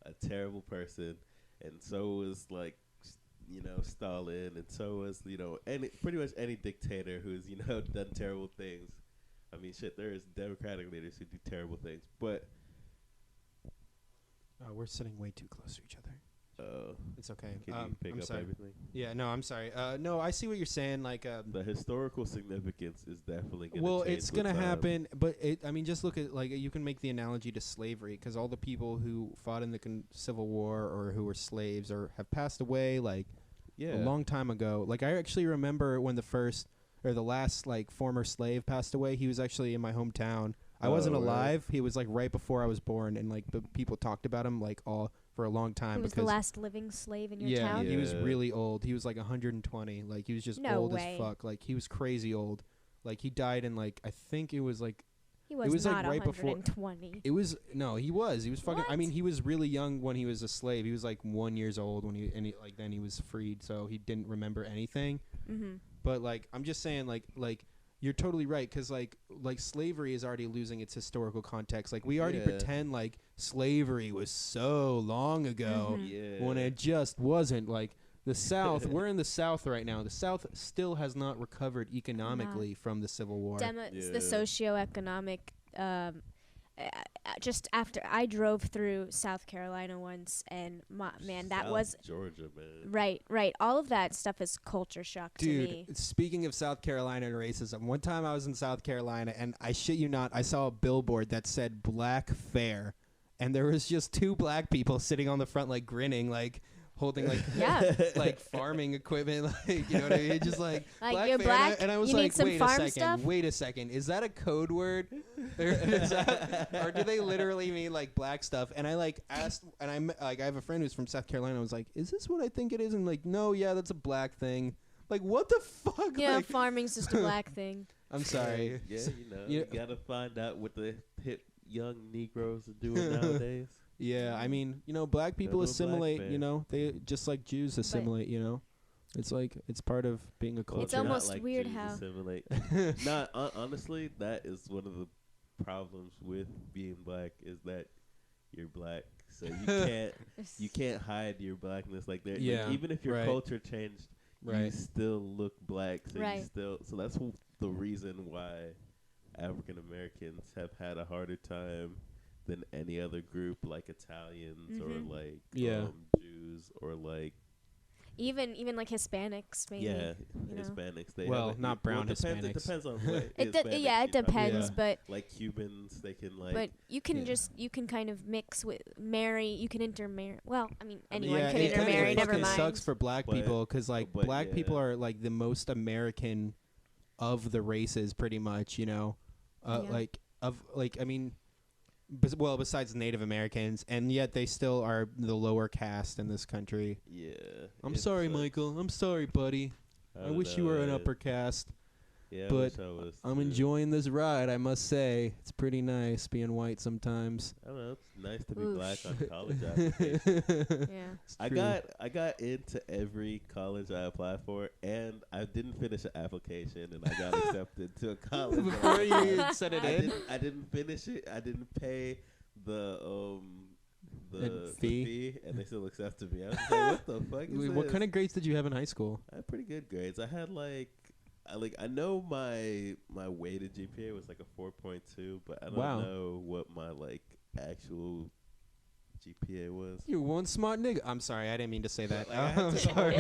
a terrible person, and so was, like, Stalin, and so was, pretty much any dictator who's, done terrible things. I mean, shit, there is democratic leaders who do terrible things, but we're sitting way too close to each other. It's okay. Can you pick I'm up sorry. everything? Yeah, no, I'm sorry. No, I see what you're saying. Like, the historical significance is definitely going to well, change. it's going to happen, but just look at, like, you can make the analogy to slavery, because all the people who fought in the Civil War or who were slaves or have passed away, like, a long time ago. Like, I actually remember when the last, like, former slave passed away. He was actually in my hometown. I wasn't alive. He was, like, right before I was born, and, like, the people talked about him, like, all for a long time. He was the last living slave in your town? Yeah, he was really old. He was like 120. Like, he was just old as fuck. Like, he was crazy old. Like, he died in, like, I think it was like He was, was, like, not right before- 120. It was he was fucking. I What? mean, he was really young when he was a slave. He was like 1 year old when then he was freed, so he didn't remember anything. Mm-hmm. But like, I'm just saying, like you're totally right, because like slavery is already losing its historical context. Like, we already pretend like slavery was so long ago when it just wasn't. Like, the South, we're in the South right now. The South still has not recovered economically from the Civil War. The socioeconomic. Just after I drove through South Carolina once, and man, that South was Georgia, man. right. All of that stuff is culture shock to me. Dude, speaking of South Carolina and racism, one time I was in South Carolina, and I shit you not, I saw a billboard that said Black Fair, and there was just 2 black people sitting on the front, like, grinning, like, holding, like, like farming equipment, like, you know what I mean? Just like Black you're Fair. black, and I was you like, need some farm stuff? wait a second, is that a code word? Or do they literally mean like black stuff? And I like asked, and I have a friend who's from South Carolina. I was like, is this what I think it is? And like, no, yeah, that's a black thing. Like, what the fuck? Yeah, like, farming's just a black thing. I'm sorry. Yeah, you gotta find out what the hip young Negroes are doing nowadays. Yeah, I mean, black people assimilate, Black they just like Jews assimilate, It's like, it's part of being a culture. It's almost like weird Jews how assimilate. Honestly, that is one of the problems with being black, is that you're black, so you can't hide your blackness. Like, there, Yeah, like, even if your culture changed, you still look black. So so that's the reason why African Americans have had a harder time than any other group, like Italians or like Jews or like even like Hispanics, maybe. Yeah, Hispanics. They not brown Hispanics. It depends on what. It depends, but like Cubans, they can like. But you can you can kind of mix with marry. You can intermarry. Well, I mean, anyone can it intermarry. Never fucking mind. sucks for black people, because like black people are like the most American of the races, pretty much. Like I mean. Besides Native Americans, and yet they still are the lower caste in this country. Yeah. I'm sorry, Michael. I'm sorry, buddy. I wish you were an upper caste. Yeah, but I'm enjoying this ride, I must say. It's pretty nice being white sometimes. I don't know. It's nice to be black on college applications. Yeah. I got into every college I applied for, and I didn't finish an application, and I got accepted to a college. Before you sent it in? I didn't finish it. I didn't pay the fee, and they still accepted me. I was like, what the fuck is What this? kind of grades did you have in high school? I had pretty good grades. I had I know my weighted GPA was like a 4.2, but I don't know what my actual GPA was. You're one smart nigga. I'm sorry, I didn't mean to say that. I'm sorry.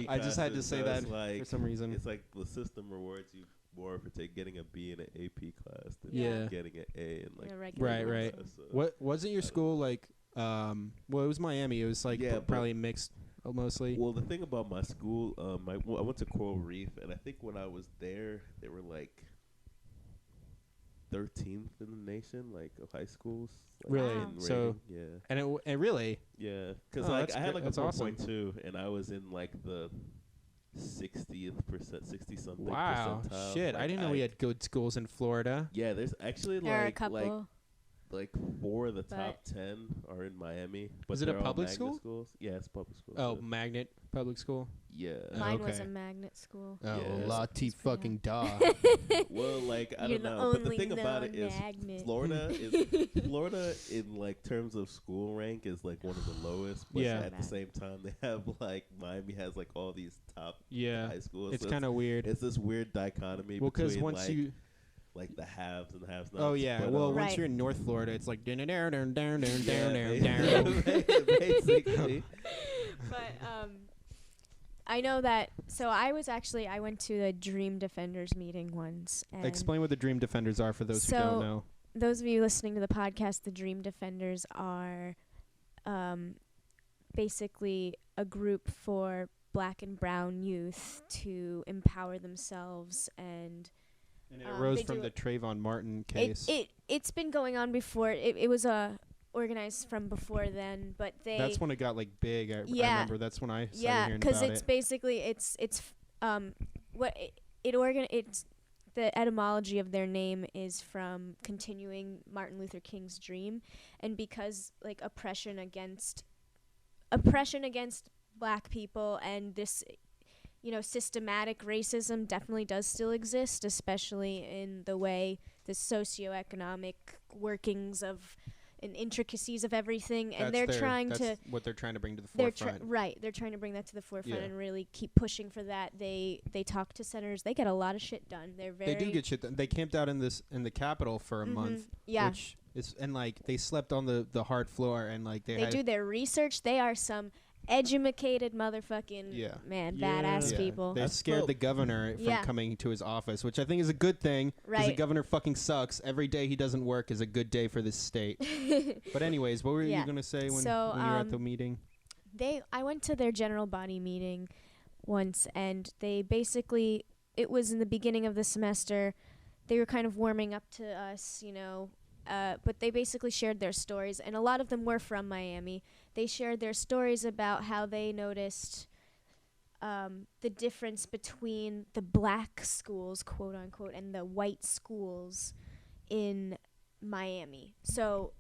I just had to say that for some reason. It's like the system rewards you more for getting a B in an AP class than getting an A in regular class. So what wasn't your school like? Well, it was Miami. It was like probably mixed. Mostly. Well, the thing about my school, I went to Coral Reef, and I think when I was there, they were like 13th in the nation, of high schools. Really? So and it really. Yeah, because I had a 4.2, and I was in the 60th 60 something. Wow, percentile. shit! I didn't know we had good schools in Florida. Yeah, there's actually there are a couple. 4 of the top 10 are in Miami. But is it a public school? Schools? Yeah, it's public school. Oh, magnet public school? Yeah. Mine was a magnet school. Oh, la-ti fucking da. Well, I don't know. But the thing about it is Florida in terms of school rank is one of the lowest. But at the same time, they have Miami has all these top high schools. It's kind of weird. It's this weird dichotomy because between once you the haves and the have-nots. Oh yeah. But, once you're in North Florida, it's like down. Basically. But I know that. So I went to the Dream Defenders meeting once. And explain what the Dream Defenders are for those who don't know. Those of you listening to the podcast, the Dream Defenders are basically a group for Black and brown youth to empower themselves and. And it arose from the Trayvon Martin case. It's been going on before. It was organized from before then, but that's when it got big. I remember that's when I started hearing about it. Yeah, because it's basically it's the etymology of their name is from continuing Martin Luther King's dream, and because like oppression against black people and this systematic racism definitely does still exist, especially in the way the socioeconomic workings of and intricacies of everything, and That's that's what they're trying to bring to the forefront. They're trying to bring that to the forefront Yeah. and really keep pushing for that. They talk to senators. They get a lot of shit done. They do get shit done. They camped out in the Capitol for a month. Yeah. Which is, and like they slept on the hard floor, and like they do their research. They are some educated motherfucking badass Yeah. people. They scared the governor from coming to his office, which I think is a good thing. Because the governor fucking sucks. Every day he doesn't work is a good day for this state. But anyways, what were you gonna say when you were at the meeting? I went to their general body meeting once, and they basically, it was in the beginning of the semester. They were kind of warming up to us, but they basically shared their stories, and a lot of them were from Miami. They shared their stories about how they noticed the difference between the black schools, quote unquote, and the white schools in Miami. So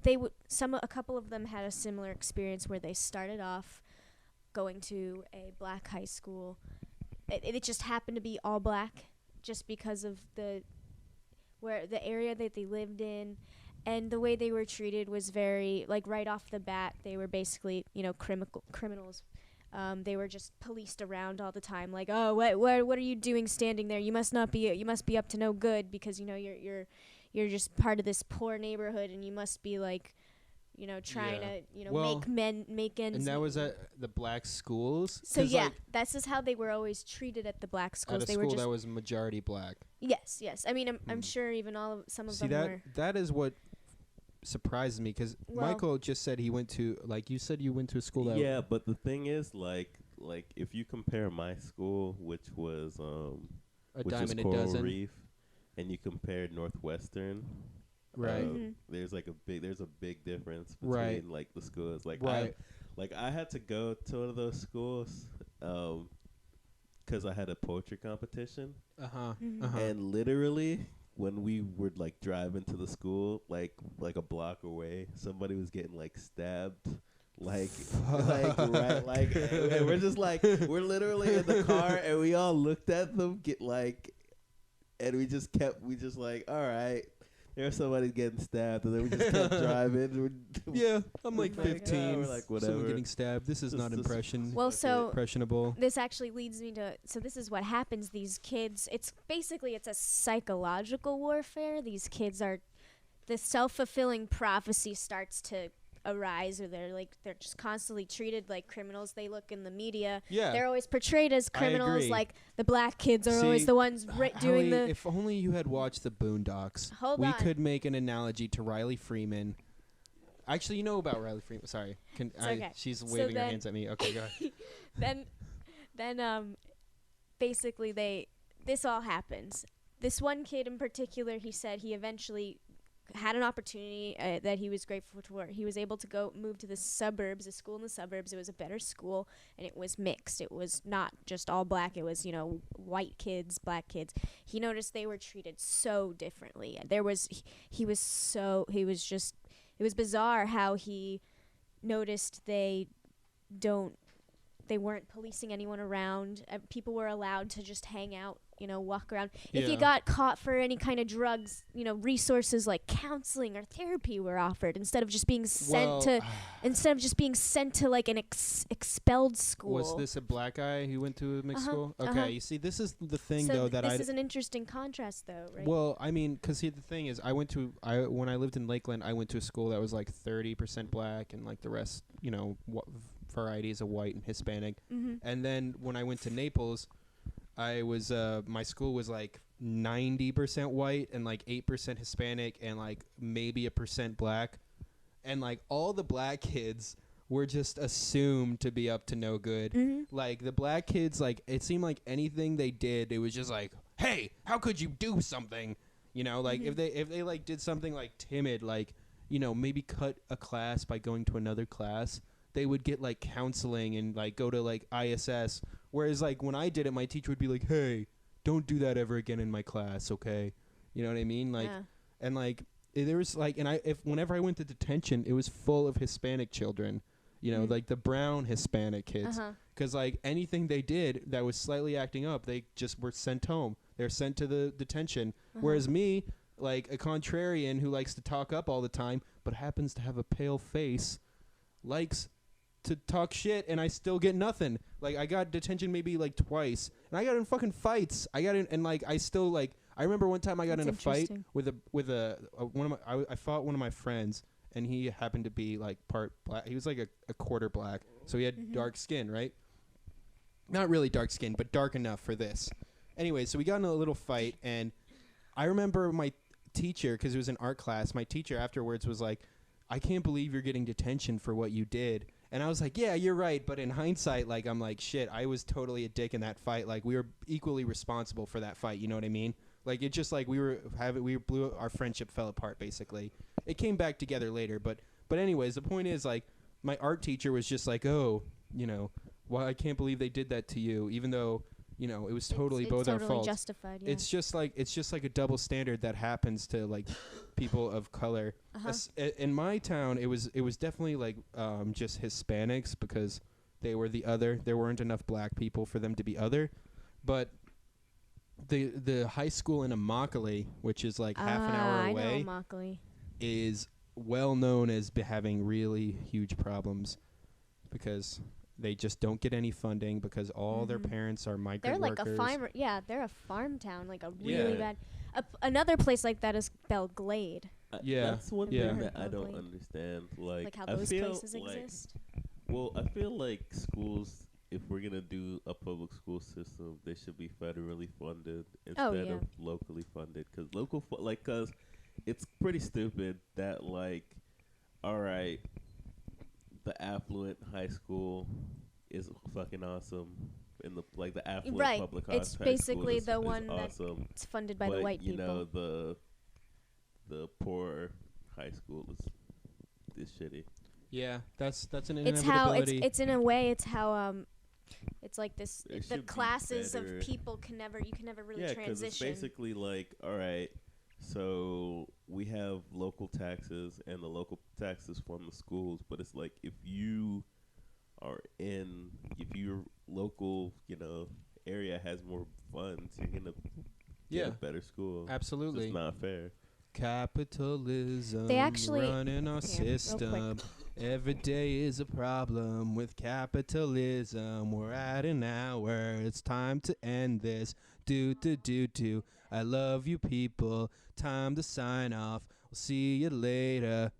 a couple of them had a similar experience where they started off going to a black high school. It just happened to be all black, just because of the area that they lived in, and the way they were treated was very, like, right off the bat, they were basically, criminals. They were just policed around all the time, like, oh, what are you doing standing there? You must be up to no good because you're just part of this poor neighborhood, and you must be like, trying to make ends. And that was at the black schools. So that's just how they were always treated at the black schools. At a school that was majority black. Yes. I mean, I'm sure even some of them were. That is what surprises me, because Michael just said he went to, like you said, you went to a school that. Yeah, but the thing is, like if you compare my school, which was a which dime is and a Coral dozen, Reef, and you compared Northwestern. Right. There's a big difference between like the schools. Like I had to go to one of those schools because I had a poetry competition. And literally when we would like drive into the school, like a block away, somebody was getting like stabbed. And we're just like, we're literally in the car, and we all looked at them and we just like, all right, there's somebody getting stabbed, and then we just kept driving. Yeah, I'm like 15. We're like, whatever. Someone getting stabbed. This is not impressionable. This actually leads me to. So this is what happens. These kids. It's a psychological warfare. These kids are. The self-fulfilling prophecy starts to arise, or they're just constantly treated like criminals. They look in the media. Yeah. They're always portrayed as criminals. Like the black kids are always the ones doing the. If only you had watched the Boondocks. We could make an analogy to Riley Freeman. Actually, you know about Riley Freeman. Sorry. Okay. She's waving her hands at me. Okay, go ahead. then basically this all happens. This one kid in particular, he said he eventually had an opportunity that he was grateful for. He was able to move to the suburbs, a school in the suburbs. It was a better school, and it was mixed. It was not just all black. It was, white kids, black kids. He noticed they were treated so differently. It was bizarre how he noticed they weren't policing anyone around. People were allowed to just hang out, walk around. If you got caught for any kind of drugs, resources like counseling or therapy were offered instead of just being sent to like an expelled school. Was this a black guy who went to a mixed school? Okay, you see, this is the thing this is an interesting contrast, though, right? Well, I mean, because the thing is, when I lived in Lakeland, I went to a school that was like 30% black and like the rest, varieties of white and Hispanic. And then when I went to Naples, I was my school was like 90% white and like 8% Hispanic and like maybe 1% black, and like all the black kids were just assumed to be up to no good. Like the black kids, like it seemed like anything they did, it was just like, hey, how could you do something? Like if they like did something like timid, like maybe cut a class by going to another class, they would get like counseling and like go to like ISS. Whereas like when I did it, my teacher would be like, hey, don't do that ever again in my class, okay? You know what I mean? Like, Yeah. and like there was like, and whenever I went to detention, it was full of Hispanic children, you know, like the brown Hispanic kids, because like anything they did that was slightly acting up, they just were sent home. They're sent to the detention. Whereas me, like a contrarian who likes to talk up all the time, but happens to have a pale face, likes to talk shit, and I still get nothing. Like, I got detention maybe like twice, and I got in fucking fights. I got in, and like I still like. I remember one time I got in a fight with one of my. I fought one of my friends, and he happened to be like part black. He was like a quarter black, so he had dark skin, right? Not really dark skin, but dark enough for this. Anyway, so we got in a little fight, and I remember my teacher, because it was an art class, my teacher afterwards was like, I can't believe you're getting detention for what you did. And I was like, yeah, you're right. But in hindsight, like, I'm like, shit, I was totally a dick in that fight. Like, we were equally responsible for that fight. You know what I mean? Like, it just like our friendship fell apart, basically. It came back together later. But anyways, the point is, like, my art teacher was just like, oh, you know, well, I can't believe they did that to you, even though, you know, it was totally both our faults. Justified, yeah. It's just like a double standard that happens to like people of color. In my town, it was definitely like just Hispanics, because they were the other. There weren't enough black people for them to be other. But the high school in Immokalee, which is like half an hour away, is well known as having really huge problems, because they just don't get any funding, because all their parents are migrant workers. They're like a farm. Yeah, they're a farm town, like a really bad. Another place like that is Belglade. That's one thing that I don't understand. Like how those places exist. Well, I feel like schools, if we're gonna do a public school system, they should be federally funded instead of locally funded. Because because it's pretty stupid that like, all right, the affluent high school is fucking awesome, in the affluent public high school. It's basically the one awesome, that's funded by the white people. You know, the poor high school is shitty. Yeah, that's an inevitability. It's in a way it's how it's like this. The classes of people you can never really transition. Yeah, because it's basically like, all right, so we have local taxes, and the local taxes fund the schools, but it's like if your local, you know, area has more funds, you're gonna get a better school. Absolutely, it's not fair. Capitalism they actually running our system. Every day is a problem with capitalism. We're at an hour. It's time to end this. Do. I love you people. Time to sign off. We'll see you later.